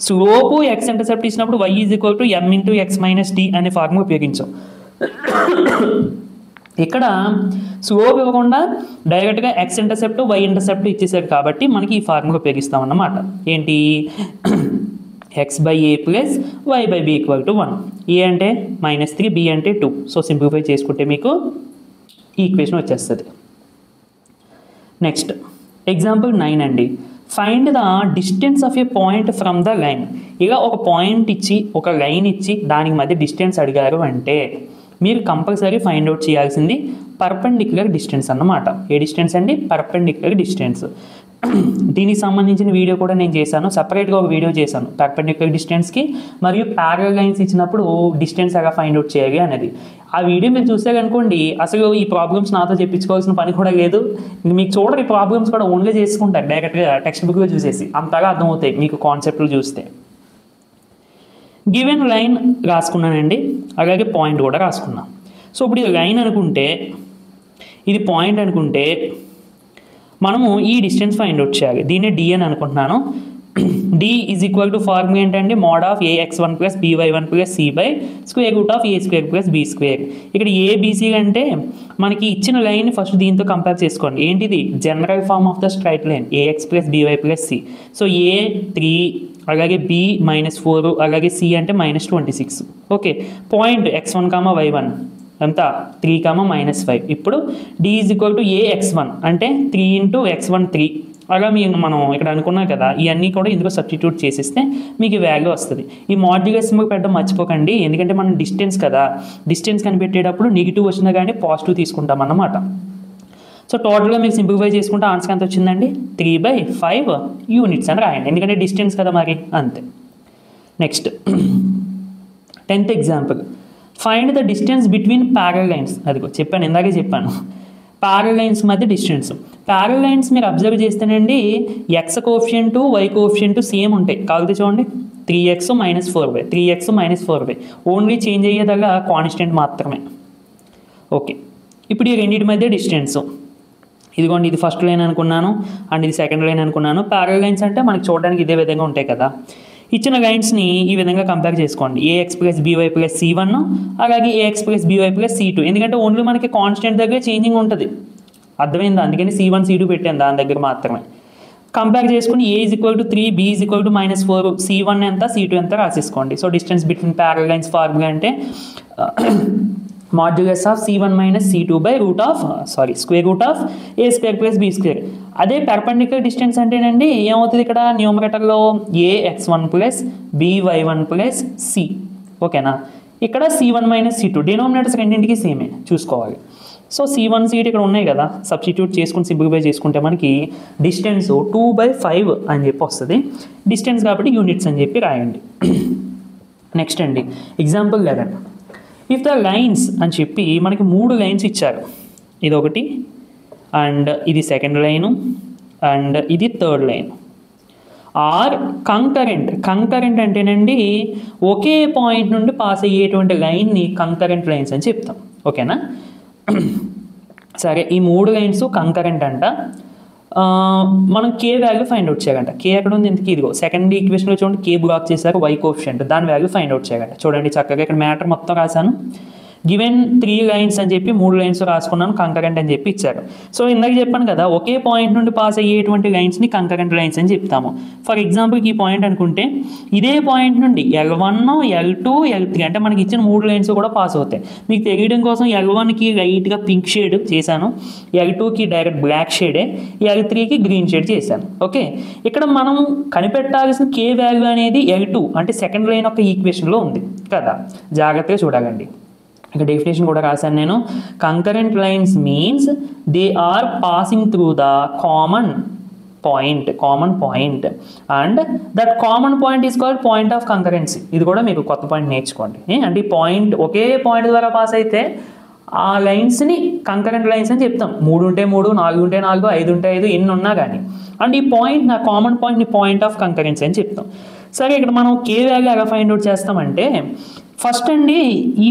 స్లోపు x ఇంటర్సెప్ట్ ఇచ్చినప్పుడు y = m × x - d అనే ఫార్ములా ఉపయోగించాం. ఇక్కడ స్లోప్ ఇవ్వకుండా డైరెక్ట్గా x ఇంటర్సెప్ట్ y ఇంటర్సెప్ట్ ఇచ్చేసారు కాబట్టి మనకి ఈ ఫార్ములా ఉపయోగిస్తాం అన్నమాట. ఏంటి, x/a + y/b = 1. a అంటే -3, b అంటే 2. సో సింప్లిఫై చేసుకుంటే మీకు ఈక్వేషన్ వచ్చేస్తుంది. నెక్స్ట్ ఎగ్జాంపుల్ 9 అండి. Find the distance of A point from the line. ఇలా ఒక పాయింట్ ఇచ్చి ఒక లైన్ ఇచ్చి దానికి మధ్య డిస్టెన్స్ అడిగారు అంటే మీరు కంపల్సరీ ఫైండ్ అవుట్ చేయాల్సింది పర్పెండిక్యులర్ డిస్టెన్స్ అన్నమాట. ఏ డిస్టెన్స్ అండి, పర్పెండిక్యులర్ డిస్టెన్స్. దీనికి సంబంధించిన వీడియో కూడా నేను చేశాను, సపరేట్గా ఒక వీడియో చేశాను పర్పెండిక్యులర్ డిస్టెన్స్కి మరియు ప్యారలల్ లైన్స్ ఇచ్చినప్పుడు డిస్టెన్స్ ఎలా ఫైండ్ అవుట్ చేయాలి అనేది. ఆ వీడియో మీరు చూసారనుకోండి అసలు ఈ ప్రాబ్లమ్స్ నాతో చెప్పించుకోవాల్సిన పని కూడా లేదు. మీకు చూడరు, ఈ ప్రాబ్లమ్స్ కూడా ఓన్లీ చేసుకుంటారు డైరెక్ట్గా టెక్స్ట్ బుక్లో చూసేసి, అంతగా అర్థమవుతాయి మీకు కాన్సెప్ట్లు చూస్తే. గివెన్ లైన్ రాసుకున్నానండి, అలాగే పాయింట్ కూడా రాసుకున్నాను. సో ఇప్పుడు ఇది లైన్ అనుకుంటే, ఇది పాయింట్ అనుకుంటే మనము ఈ డిస్టెన్స్ ఫైండ్ అవుట్ చేయాలి. దీన్ని d అని అనుకుంటున్నాను. d = ఫార్ములా ఏంటంటే mod of ax1 + by1 + c/√a² + b². ఇక్కడ abc అంటే మనకి ఇచ్చిన లైన్ ఫస్ట్ దీంతో కంపేర్ చేసుకోండి. ఏంటిది, general form of the straight line ax + by + c. So a 3, అలాగే b -4, అలాగే c అంటే -26. ఓకే, పాయింట్ x1, y1 అంతా 3, -5. ఇప్పుడు d = ax1 అంటే 3 × x1 3. అలా మనం ఇక్కడ అనుకున్నాం కదా, ఇవన్నీ కూడా ఇందులో సబ్స్టిట్యూట్ చేసిస్తే మీకు వాల్యూ వస్తుంది. ఈ మాడ్యులస్ సింబల్ పెట్టడం మర్చిపోకండి, ఎందుకంటే మనం డిస్టెన్స్ కదా, డిస్టెన్స్ కనిపెట్టేటప్పుడు నెగిటివ్ వచ్చినా కానీ పాజిటివ్ తీసుకుంటాం అన్నమాట. సో టోటల్గా మీకు సింప్లిఫై చేసుకుంటే ఆన్సర్ ఎంత వచ్చిందండి, 3/5 యూనిట్స్ అని రాయండి, ఎందుకంటే డిస్టెన్స్ కదా మరి, అంతే. Next 10th example. Find the distance between parallel lines. అదిగో చెప్పాను, ఇందాకే చెప్పాను, ప్యారలల్ లైన్స్ మధ్య డిస్టెన్స్. ప్యారలల్ లైన్స్ మీరు అబ్జర్వ్ చేస్తేనండి x coefficient y coefficient same ఉంటాయి. కాకపోతే చూడండి 3x - 4y, 3x - 4y, only change అయ్యేదల్లా కాన్స్టెంట్ మాత్రమే. ఓకే, ఇప్పుడు ఈ రెండింటి మధ్య డిస్టెన్స్ ఇదిగోండి, ఇది ఫస్ట్ లైన్ అనుకున్నాను అండ్ ఇది సెకండ్ లైన్ అనుకున్నాను. ప్యారలల్ లైన్స్ అంటే మనకి చూడడానికి ఇదే విధంగా ఉంటాయి కదా. ఇచ్చిన లైన్స్ని ఈ విధంగా కంపేర్ చేసుకోండి. ax + by + c1, అలాగే ax + by + c2. ఎందుకంటే ఓన్లీ మనకి కాన్స్టెంట్ దగ్గర చేంజింగ్ ఉంటుంది, అర్థమైందా, అందుకని c1 c2 పెట్టాను దాని దగ్గర మాత్రమే. కంపేర్ చేసుకుని a = 3, b = -4, c1 ఎంత c2 ఎంత రాసేసుకోండి. So distance between parallel lines formula అంటే modulus of c1 - c2 √√a² + b². అదే పర్పెండిక్యులర్ డిస్టెన్స్ అంటేనండి ఏమవుతుంది, ఇక్కడ న్యూమరేటర్లో ax1 + by1 + c. ఓకేనా, ఇక్కడ c1 - c2 డినామినేటర్స్ రెండింటికి సేమే చూసుకోవాలి. సో c1 c2 ఇక్కడ ఉన్నాయి కదా, సబ్స్టిట్యూట్ చేసుకుని సింప్లిఫై చేసుకుంటే మనకి డిస్టెన్స్ 2/5 అని చెప్పి వస్తుంది. డిస్టెన్స్ కాబట్టి యూనిట్స్ అని చెప్పి రాయండి. నెక్స్ట్ అండి ఎగ్జాంపుల్ 11. ఇఫ్ ద లైన్స్ అని చెప్పి మనకి 3 లైన్స్ ఇచ్చారు, ఇదొకటి అండ్ ఇది సెకండ్ లైను అండ్ ఇది థర్డ్ లైన్. ఆర్ కంకరెంట్ అంటేనండి ఒకే పాయింట్ నుండి పాస్ అయ్యేటువంటి లైన్ని కంకరెంట్ లైన్స్ అని చెప్తాం. ఓకేనా, సరే ఈ 3 లైన్స్ కంకరెంట్ అంట. మనం కే వాల్యూ ఫైండ్ అవుట్ చేయాలంట. కే ఎక్కడ ఉంది, ఇంతకీ ఇదిగో సెకండ్ ఈక్వేషన్లో చూడండి, కే బ్లాక్ చేశారు, y కోఎఫిషియంట్, దాని వాల్యూ ఫైండ్ అవుట్ చేయాలంట. చూడండి చక్కగా ఇక్కడ మ్యాటర్ మొత్తం రాశాను. గివెన్ 3 లైన్స్ అని చెప్పి 3 లైన్స్ రాసుకున్నాను, కంకరెంట్ అని చెప్పి ఇచ్చారు. సో ఇందాక చెప్పాను కదా, ఒకే పాయింట్ నుండి పాస్ అయ్యేటువంటి లైన్స్ని కంకరెంట్ లైన్స్ అని చెప్తాము. ఫర్ ఎగ్జాంపుల్కి ఈ పాయింట్ అనుకుంటే ఇదే పాయింట్ నుండి L1, L2, L3 అంటే మనకి ఇచ్చిన 3 లైన్స్ కూడా పాస్ అవుతాయి. మీకు తెలియడం కోసం L1కి లైట్గా పింక్ షేడ్ చేశాను, L2కి డైరెక్ట్ బ్లాక్ షేడే, L3కి గ్రీన్ షేడ్ చేశాను. ఓకే, ఇక్కడ మనం కనిపెట్టాల్సిన కే వాల్యూ అనేది L2 అంటే సెకండ్ లైన్ యొక్క ఈక్వేషన్లో ఉంది కదా, జాగ్రత్తగా చూడగండి. ఇక డెఫినేషన్ కూడా రాశాను నేను. Concurrent lines means they are passing through the common point and that common point is called point of concurrency. ఇది కూడా మీకు కొత్త పాయింట్ నేర్చుకోండి. అంటే ఈ పాయింట్ ఒకే పాయింట్ ద్వారా పాస్ అయితే ఆ లైన్స్ని కంకరెంట్ లైన్స్ అని చెప్తాం. 3 ఉంటే 3, 4 ఉంటే 4, 5 ఉంటే 5, ఎన్ని ఉన్నా కానీ. అండ్ ఈ పాయింట్ నా కామన్ పాయింట్ని పాయింట్ ఆఫ్ కంకరెన్సీ అని చెప్తాం. సరే ఇక్కడ మనం కే వాల్యూ ఎలా ఫైండ్ అవుట్ చేస్తామంటే ఫస్ట్ అండి ఈ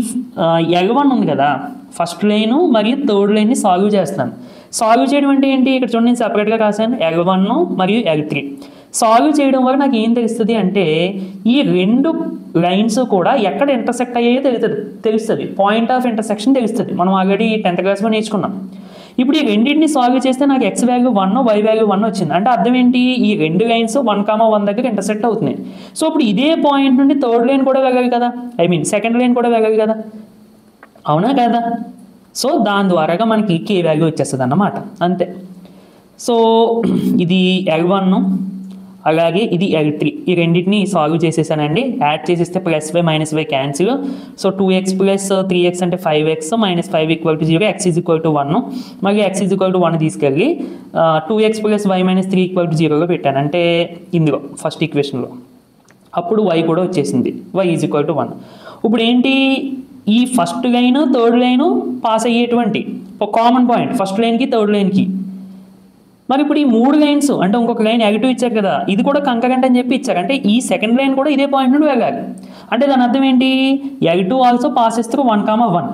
L1 ఉంది కదా ఫస్ట్ లైన్ మరియు థర్డ్ లైన్ని సాల్వ్ చేస్తాను. సాల్వ్ చేయడం అంటే ఏంటి ఇక్కడ చూడండి నేను సపరేట్గా రాశాను L1 మరియు L3. సాల్వ్ చేయడం వల్ల నాకు ఏం తెలుస్తుంది అంటే ఈ రెండు లైన్స్ కూడా ఎక్కడ ఇంటర్సెక్ట్ అయ్యాయో తెలుస్తుంది. పాయింట్ ఆఫ్ ఇంటర్సెక్షన్ తెలుస్తుంది. మనం ఆల్రెడీ 10th క్లాస్లో నేర్చుకున్నాం. ఇప్పుడు ఈ రెండింటిని సాల్వ్ చేస్తే నాకు x వాల్యూ 1 y వాల్యూ 1 వచ్చింది. అంటే అర్థం ఏంటి ఈ రెండు లైన్స్ 1,1 దగ్గర ఇంటర్సెక్ట్ అవుతున్నాయి. సో ఇప్పుడు ఇదే పాయింట్ నుండి థర్డ్ లైన్ కూడా వెళ్ళాలి కదా, సెకండ్ లైన్ కూడా వెళ్ళాలి కదా, అవునా కదా? సో దాని ద్వారాగా మనకి కే వాల్యూ వచ్చేస్తుంది అన్నమాట, అంతే. సో ఇది L1 అలాగే ఇది L3 ఈ రెండింటిని సాల్వ్ చేసేసానండి. యాడ్ చేసేస్తే +y -y cancel. So 2x + 3x అంటే 5x -5 = 0, x = 1. మళ్ళీ x = 1 తీసుకెళ్ళి 2x + y - 3 = 0లో పెట్టాను, అంటే ఇందులో ఫస్ట్ ఈక్వేషన్లో. అప్పుడు y కూడా వచ్చేసింది, y = 1. ఇప్పుడు ఏంటి ఈ first line third line pass అయ్యేటువంటి ఒక కామన్ పాయింట్ ఫస్ట్ లైన్కి థర్డ్ లైన్కి. మరి ఇప్పుడు ఈ మూడు లైన్స్ అంటే ఇంకొక లైన్ L2 ఇచ్చారు కదా, ఇది కూడా కంకరెంట్ అని చెప్పి ఇచ్చారు. అంటే ఈ సెకండ్ లైన్ కూడా ఇదే పాయింట్ నుండి వెళ్ళాలి. అంటే దాని అర్థం ఏంటి L2 also passes through 1,1.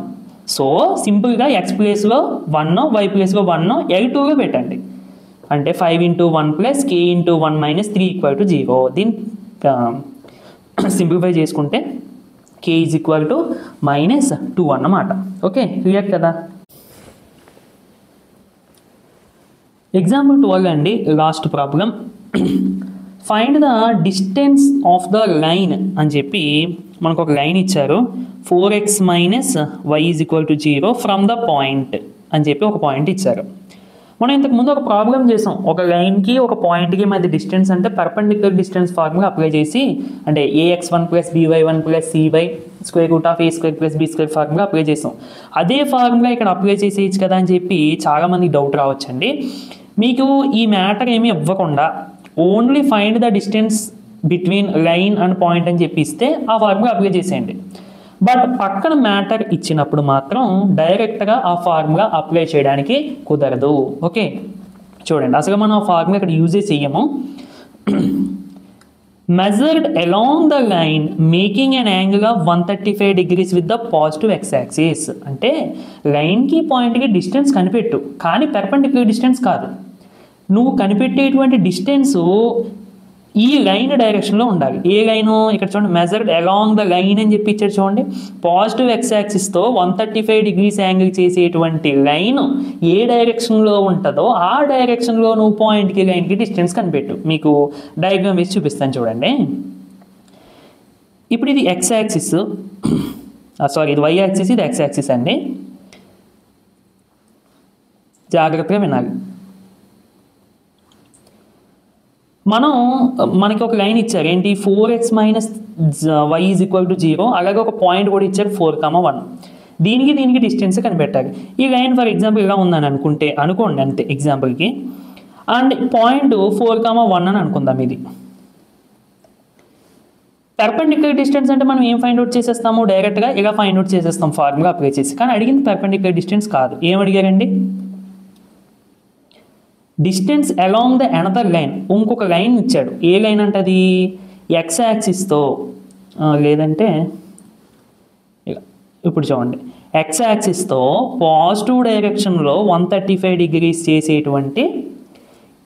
So సింపుల్గా x ప్లేస్లో 1 y ప్లేస్లో 1 L2లో పెట్టండి. అంటే 5 × 1 + k × 1 - 3 = 0. దీన్ని సింప్లిఫై చేసుకుంటే k = -2 అన్నమాట. ఓకే, క్లియర్ కదా? ఎగ్జాంపుల్ 12 అండి, last problem. Find the distance of the line అని చెప్పి మనకు ఒక లైన్ ఇచ్చారు. 4x - y = 0 from the point అని చెప్పి ఒక పాయింట్ ఇచ్చారు. మనం ఇంతకుముందు ఒక ప్రాబ్లం చేసాం, ఒక లైన్కి ఒక పాయింట్కి మధ్య డిస్టెన్స్ అంటే పర్పెండిక్యులర్ డిస్టెన్స్ ఫార్ములా అప్లై చేసి, అంటే ax1 + by1 + cy √a² + b² formula apply చేసాం. అదే ఫార్ములా ఇక్కడ అప్లై చేసేయచ్చు కదా అని చెప్పి చాలామందికి డౌట్ రావచ్చండి. మీకు ఈ మ్యాటర్ ఏమీ ఇవ్వకుండా only find the distance between line and point అని చెప్పి ఇస్తే ఆ ఫార్ములా అప్లై చేసేయండి. బట్ పక్కన మ్యాటర్ ఇచ్చినప్పుడు మాత్రం డైరెక్ట్గా ఆ ఫార్ములా అప్లై చేయడానికి కుదరదు. ఓకే, చూడండి అసలు మనం ఆ ఫార్ములా ఇక్కడ యూజ్ చేయము. Measured along the line making an angle of 135 degrees with the positive x axis. అంటే లైన్కి పాయింట్కి డిస్టెన్స్ కనిపెట్టు, కానీ పెర్పెండిక్యులర్ డిస్టెన్స్ కాదు. నువ్వు కనిపెట్టేటువంటి డిస్టెన్సు ఈ లైన్ డైరెక్షన్లో ఉండాలి. ఏ లైను ఇక్కడ చూడండి, మెజర్డ్ అలాంగ్ ద లైన్ అని చెప్పి ఇచ్చాడు చూడండి. పాజిటివ్ x యాక్సిస్తో 135 degrees యాంగిల్ చేసేటువంటి లైన్ ఏ డైరెక్షన్లో ఉంటుందో ఆ డైరెక్షన్లో నువ్వు పాయింట్కి లైన్కి డిస్టెన్స్ కనిపెట్టు. మీకు డయాగ్రామ్ వేసి చూపిస్తాను చూడండి. ఇప్పుడు ఇది x యాక్సిస్, సారీ ఇది y యాక్సిస్, ఇది x యాక్సిస్ అండి. జాగ్రత్తగా వినాలి. మనకి ఒక లైన్ ఇచ్చారు ఏంటి, 4x - y = 0. అలాగే ఒక పాయింట్ కూడా ఇచ్చారు 4,1. దీనికి డిస్టెన్స్ కనిపెట్టాలి. ఈ లైన్ ఫర్ ఎగ్జాంపుల్ ఇలా ఉందని అనుకోండి అంతే ఎగ్జాంపుల్కి. అండ్ పాయింట్ 4,1 అని అనుకుందాం. ఇది పెర్పెండిక్యులర్ డిస్టెన్స్ అంటే మనం ఏం ఫైండ్ అవుట్ చేసేస్తాము, డైరెక్ట్గా ఇలా ఫైండ్ అవుట్ చేసేస్తాం ఫార్ములా అప్లై చేసి. కానీ అడిగింది పెర్పెండిక్యులర్ డిస్టెన్స్ కాదు. ఏం అడిగారండి, distance along the another line. ఇంకొక లైన్ ఇచ్చాడు. ఏ లైన్ అంటే అది x యాక్సిస్తో, లేదంటే ఇప్పుడు చూడండి x యాక్సిస్తో పాజిటివ్ డైరెక్షన్లో 135 degrees చేసేటువంటి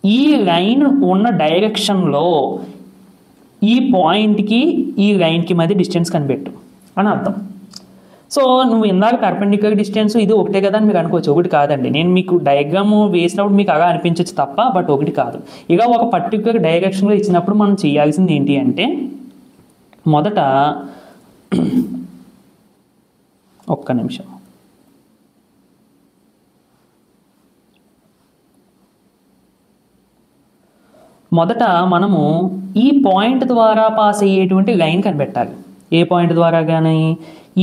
ఈ లైన్ ఉన్న డైరెక్షన్లో ఈ పాయింట్కి ఈ లైన్కి మధ్య డిస్టెన్స్ కనిపెట్టు అని అర్థం. సో నువ్వు ఇందాక పెర్పెండిక్యులర్ డిస్టెన్స్ ఇది ఒకటే కదా అని మీరు అనుకోవచ్చు. ఒకటి కాదండి. నేను మీకు డయాగ్రామ్ వేసినప్పుడు మీకు అలా అనిపించవచ్చు తప్ప, బట్ ఒకటి కాదు. ఇక ఒక పర్టిక్యులర్ డైరెక్షన్లో ఇచ్చినప్పుడు మనం చేయాల్సింది ఏంటి అంటే, మొదట ఒక్క నిమిషం, మొదట మనము ఈ పాయింట్ ద్వారా పాస్ అయ్యేటువంటి లైన్ కనిపెట్టాలి. ఏ పాయింట్ ద్వారా కానీ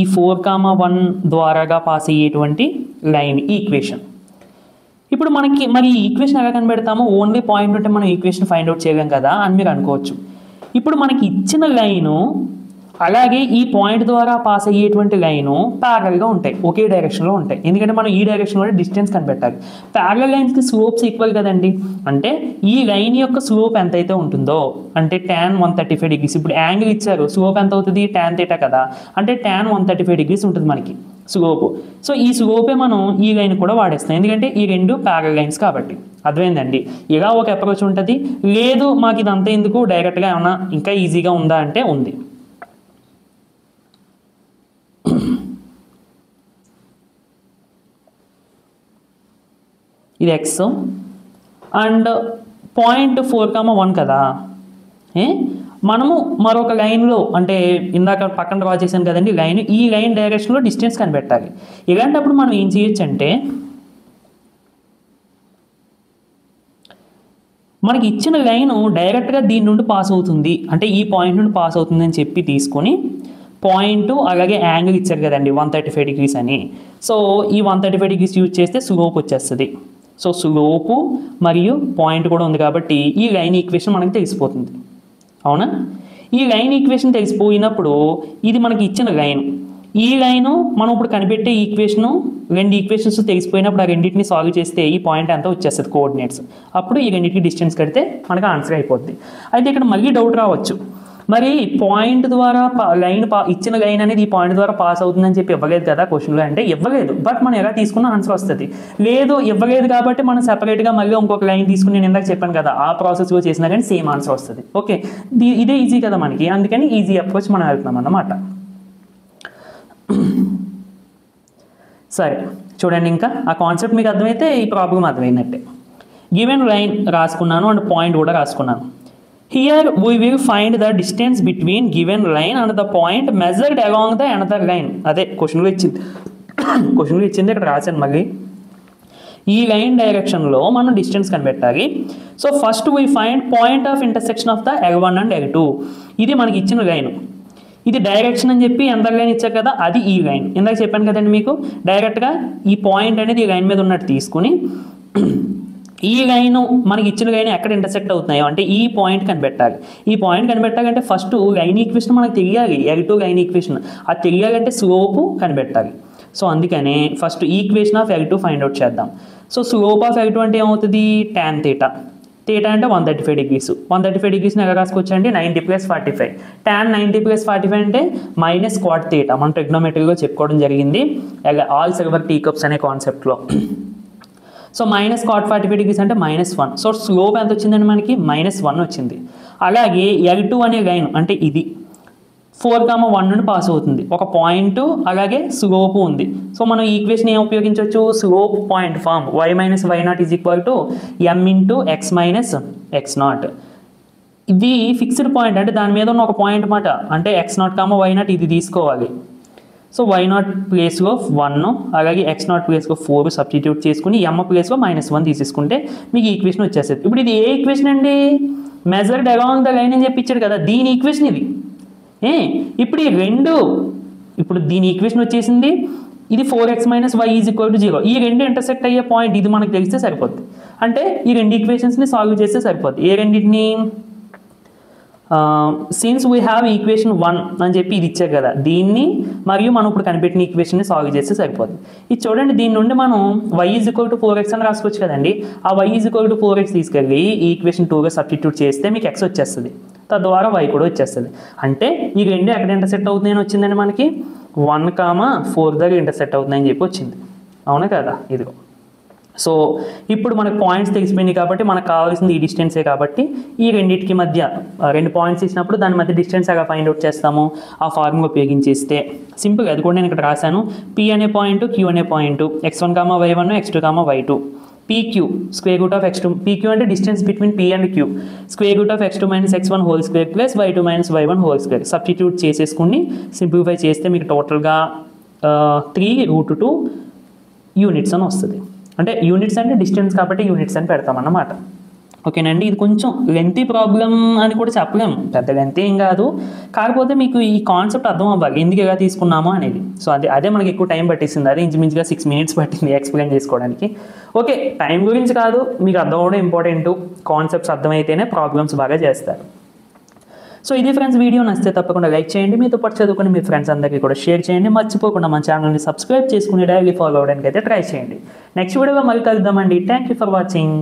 ఈ 4,1 ద్వారాగా పాస్ అయ్యేటువంటి లైన్ ఈక్వేషన్. ఇప్పుడు మనకి మరి ఈ ఈక్వేషన్ ఎలా కనిపెడతామో, ఓన్లీ పాయింట్ ఉంటే మనం ఈక్వేషన్ ఫైండ్ అవుట్ చేయలేం కదా అని మీరు అనుకోవచ్చు. ఇప్పుడు మనకి ఇచ్చిన లైను అలాగే ఈ పాయింట్ ద్వారా పాస్ అయ్యేటువంటి లైను ప్యారల్గా ఉంటాయి, ఒకే డైరెక్షన్లో ఉంటాయి. ఎందుకంటే మనం ఈ డైరెక్షన్లో డిస్టెన్స్ కనిపెట్టాలి. ప్యారల్ లైన్స్కి స్లోప్స్ ఈక్వల్ కదండి. అంటే ఈ లైన్ యొక్క స్లోప్ ఎంతైతే ఉంటుందో, అంటే tan 135 degrees. ఇప్పుడు యాంగిల్ ఇచ్చారు, స్లోప్ ఎంత అవుతుంది, tan θ కదా, అంటే tan 135 degrees ఉంటుంది మనకి స్లోప్. సో ఈ స్లోపే మనం ఈ లైన్ కూడా వాడేస్తాం, ఎందుకంటే ఈ రెండు ప్యారల్ లైన్స్ కాబట్టి. అర్థమైందండి. ఇలా ఒక అప్రోచ్ ఉంటుంది. లేదు మాకు ఇదంతా ఎందుకు, డైరెక్ట్గా ఏమన్నా ఇంకా ఈజీగా ఉందా అంటే ఉంది. ఇది x అండ్ పాయింట్ 4,1 కదా. మనము మరొక లైన్లో, అంటే ఇందాక పక్కన డ్రా చేశాను కదండి లైన్, ఈ లైన్ డైరెక్షన్లో డిస్టెన్స్ కనిపెట్టాలి. ఇలాంటప్పుడు మనం ఏం చేయొచ్చు అంటే, మనకి ఇచ్చిన లైన్ డైరెక్ట్గా దీని నుండి పాస్ అవుతుంది, అంటే ఈ పాయింట్ నుండి పాస్ అవుతుంది అని చెప్పి తీసుకొని పాయింట్ అలాగే యాంగిల్ ఇచ్చారు కదండి 135 degrees అని. సో ఈ 135 degrees యూజ్ చేస్తే స్లోప్ వచ్చేస్తుంది. సో స్లోపు మరియు పాయింట్ కూడా ఉంది కాబట్టి ఈ లైన్ ఈక్వేషన్ మనకి తెలిసిపోతుంది. అవునా? ఈ లైన్ ఈక్వేషన్ తెలిసిపోయినప్పుడు ఇది మనకి ఇచ్చిన లైన్, ఈ లైను మనం ఇప్పుడు కనిపెట్టే ఈక్వేషను, రెండు ఈక్వేషన్స్ తెలిసిపోయినప్పుడు ఆ రెండింటిని సాల్వ్ చేస్తే ఈ పాయింట్ అంతా వచ్చేస్తుంది కోఆర్డినేట్స్. అప్పుడు ఈ రెండింటికి డిస్టెన్స్ కడితే మనకు ఆన్సర్ అయిపోద్ది. అయితే ఇక్కడ మళ్ళీ డౌట్ రావచ్చు, మరి పాయింట్ ద్వారా లైన్ ఇచ్చిన లైన్ అనేది ఈ పాయింట్ ద్వారా పాస్ అవుతుందని చెప్పి ఇవ్వలేదు కదా క్వశ్చన్లో అంటే, ఇవ్వలేదు. బట్ మనం ఎలా తీసుకున్న ఆన్సర్ వస్తుంది. లేదు ఇవ్వలేదు కాబట్టి మనం సెపరేట్గా మళ్ళీ ఇంకొక లైన్ తీసుకుని నేను ఇందాక చెప్పాను కదా, ఆ ప్రాసెస్లో చేసినా కానీ సేమ్ ఆన్సర్ వస్తుంది. ఓకే, ఇదే ఈజీ కదా మనకి, అందుకని ఈజీ అప్రోచ్ మనం వెళ్తున్నాం అన్నమాట. సరే చూడండి, ఇంకా ఆ కాన్సెప్ట్ మీకు అర్థమైతే ఈ ప్రాబ్లం అర్థమైనట్టే. గివెన్ లైన్ రాసుకున్నాను అండ్ పాయింట్ కూడా రాసుకున్నాను. Here we will find the distance between given line and the point measured along the another line. అదే క్వశ్చన్లో ఇచ్చింది ఇక్కడ రాశాను మళ్ళీ. ఈ లైన్ డైరెక్షన్లో మనం డిస్టెన్స్ కనిపెట్టాలి. So first we find point of intersection of the L1 and L2. ఇది మనకి ఇచ్చిన లైన్, ఇది డైరెక్షన్ అని చెప్పి ఎంత లైన్ ఇచ్చారు కదా, అది ఈ లైన్. ఇందాక చెప్పాను కదండి మీకు, డైరెక్ట్గా ఈ పాయింట్ అనేది ఈ లైన్ మీద ఉన్నట్టు తీసుకుని ఈ లైన్ మనకి ఇచ్చిన లైన్ ఎక్కడ ఇంటర్సెక్ట్ అవుతున్నాయో అంటే ఈ పాయింట్ కనిపెట్టాలి. ఈ పాయింట్ కనిపెట్టాలంటే ఫస్ట్ లైన్ ఈక్వేషన్ మనకు తెలియాలి, L2 లైన్ ఈక్వేషన్. అది తెలియాలంటే స్లోపు కనిపెట్టాలి. సో అందుకనే first equation of L2 find out చేద్దాం. సో స్లోప్ ఆఫ్ L2 అంటే ఏమవుతుంది, tan θ. θ అంటే 135 degrees. 135 degrees ఎలా రాసుకోవచ్చు అంటే 90 + 45. tan 90 + 45 అంటే మైనస్ cot θ. మనం ట్రిగ్నోమెట్రీలో చెప్పుకోవడం జరిగింది ఆల్ సిల్వర్ టీ కప్స్ అనే కాన్సెప్ట్లో. సో మైనస్ cot 45 degrees అంటే -1. సో స్లోప్ ఎంత వచ్చిందండి మనకి, -1 వచ్చింది. అలాగే L2 అనే లైన్ అంటే ఇది 4,1 నుండి పాస్ అవుతుంది, ఒక పాయింట్ అలాగే స్లోప్ ఉంది. సో మనం ఈక్వేషన్ ఏం ఉపయోగించవచ్చు, slope point form y - y0 = m × x - x0. ఇది ఫిక్స్డ్ పాయింట్, అంటే దాని మీద ఉన్న ఒక పాయింట్ మాట, అంటే x0, y0 ఇది తీసుకోవాలి. సో y0 ప్లేస్లో 1, అలాగే x0 ప్లేస్లో 4 సబ్స్టిట్యూట్ చేసుకుని m ప్లేస్లో -1 తీసేసుకుంటే మీకు ఈక్వేషన్ వచ్చేస్తుంది. ఇప్పుడు ఇది ఏ ఈక్వేషన్ అండి, మెజర్డ్ అలాంగ్ ద లైన్ అని చెప్పి ఇచ్చాడు కదా, దీని ఈక్వేషన్ ఇది. ఇప్పుడు ఈ రెండు, ఇప్పుడు దీని ఈక్వేషన్ వచ్చేసింది, ఇది 4x - y = 0. ఈ రెండు ఇంటర్సెక్ట్ అయ్యే పాయింట్ ఇది మనకు తెలిస్తే సరిపోద్ది. అంటే ఈ రెండు ఈక్వేషన్స్ని సాల్వ్ చేస్తే సరిపోద్ది. ఏ రెండింటిని, సిన్స్ వీ హ్యావ్ ఈక్వేషన్ 1 అని చెప్పి ఇది ఇచ్చారు కదా, దీన్ని మరియు మనం ఇప్పుడు కనిపెట్టిన ఈక్వేషన్ని సాల్వ్ చేస్తే సరిపోతుంది. ఇది చూడండి, దీని నుండి మనం y = 4x అని రాసుకోవచ్చు కదండి. ఆ y = 4x తీసుకెళ్ళి ఈ ఈక్వేషన్ 2గా సబ్స్టిట్యూట్ చేస్తే మీకు x వచ్చేస్తుంది, తద్వారా y కూడా వచ్చేస్తుంది. అంటే ఈ రెండు ఎక్కడ ఇంటర్సెక్ట్ అవుతుందని వచ్చిందండి మనకి, 1,4 దగ్గర ఇంటర్సెక్ట్ అవుతుందని చెప్పి వచ్చింది. అవునా కదా, ఇదిగో. సో ఇప్పుడు మనకు పాయింట్స్ తెలిసిపోయినాయి కాబట్టి మనకు కావాల్సింది ఈ డిస్టెన్సే కాబట్టి ఈ రెండింటికి మధ్య రెండు పాయింట్స్ ఇచ్చినప్పుడు దాని మధ్య డిస్టెన్స్ ఎలా ఫైండ్ అవుట్ చేస్తాము, ఆ ఫార్ములా ఉపయోగించేస్తే సింపుల్. అది కూడా నేను ఇక్కడ రాశాను. P అనే పాయింట్, Q అనే point, x1, y1, x2, y2. PQ √of x2, PQ అంటే distance between P and Q, √of x2 - x1 whole square plus y2 - y1 whole square substitute చేసేసుకుని సింప్లిఫై చేస్తే మీకు టోటల్గా 3√2 యూనిట్స్ అని వస్తుంది. అంటే యూనిట్స్ అంటే డిస్టెన్స్ కాబట్టి యూనిట్స్ అని పెడతామన్నమాట. ఓకేనండి, ఇది కొంచెం లెంతీ ప్రాబ్లం అని కూడా చెప్పలేము, పెద్ద లెంతీ ఏం కాదు. కాకపోతే మీకు ఈ కాన్సెప్ట్ అర్థం అవ్వాలి ఎందుకు ఎలా తీసుకున్నామో అనేది. సో అదే మనకి ఎక్కువ టైం పట్టిస్తుంది. అదే ఇంచుమించుగా 6 minutes పట్టింది ఎక్స్ప్లెయిన్ చేసుకోవడానికి. ఓకే, టైం గురించి కాదు, మీకు అర్థం అవ్వడం ఇంపార్టెంట్. కాన్సెప్ట్స్ అర్థమైతేనే ప్రాబ్లమ్స్ బాగా చేస్తారు. సో ఇది ఫ్రెండ్స్, వీడియో నచ్చితే తప్పకుండా లైక్ చేయండి, మీతో పాటు చదువుకొని మీ ఫ్రెండ్స్ అందరికీ కూడా షేర్ చేయండి, మర్చిపోకుండా మన ఛానల్ని సబ్స్క్రైబ్ చేసుకుని డైలీ ఫాలో అవ్వడానికి అయితే ట్రై చేయండి. నెక్స్ట్ వీడియోలో మళ్ళీ కలుద్దామండి. Thank you for watching.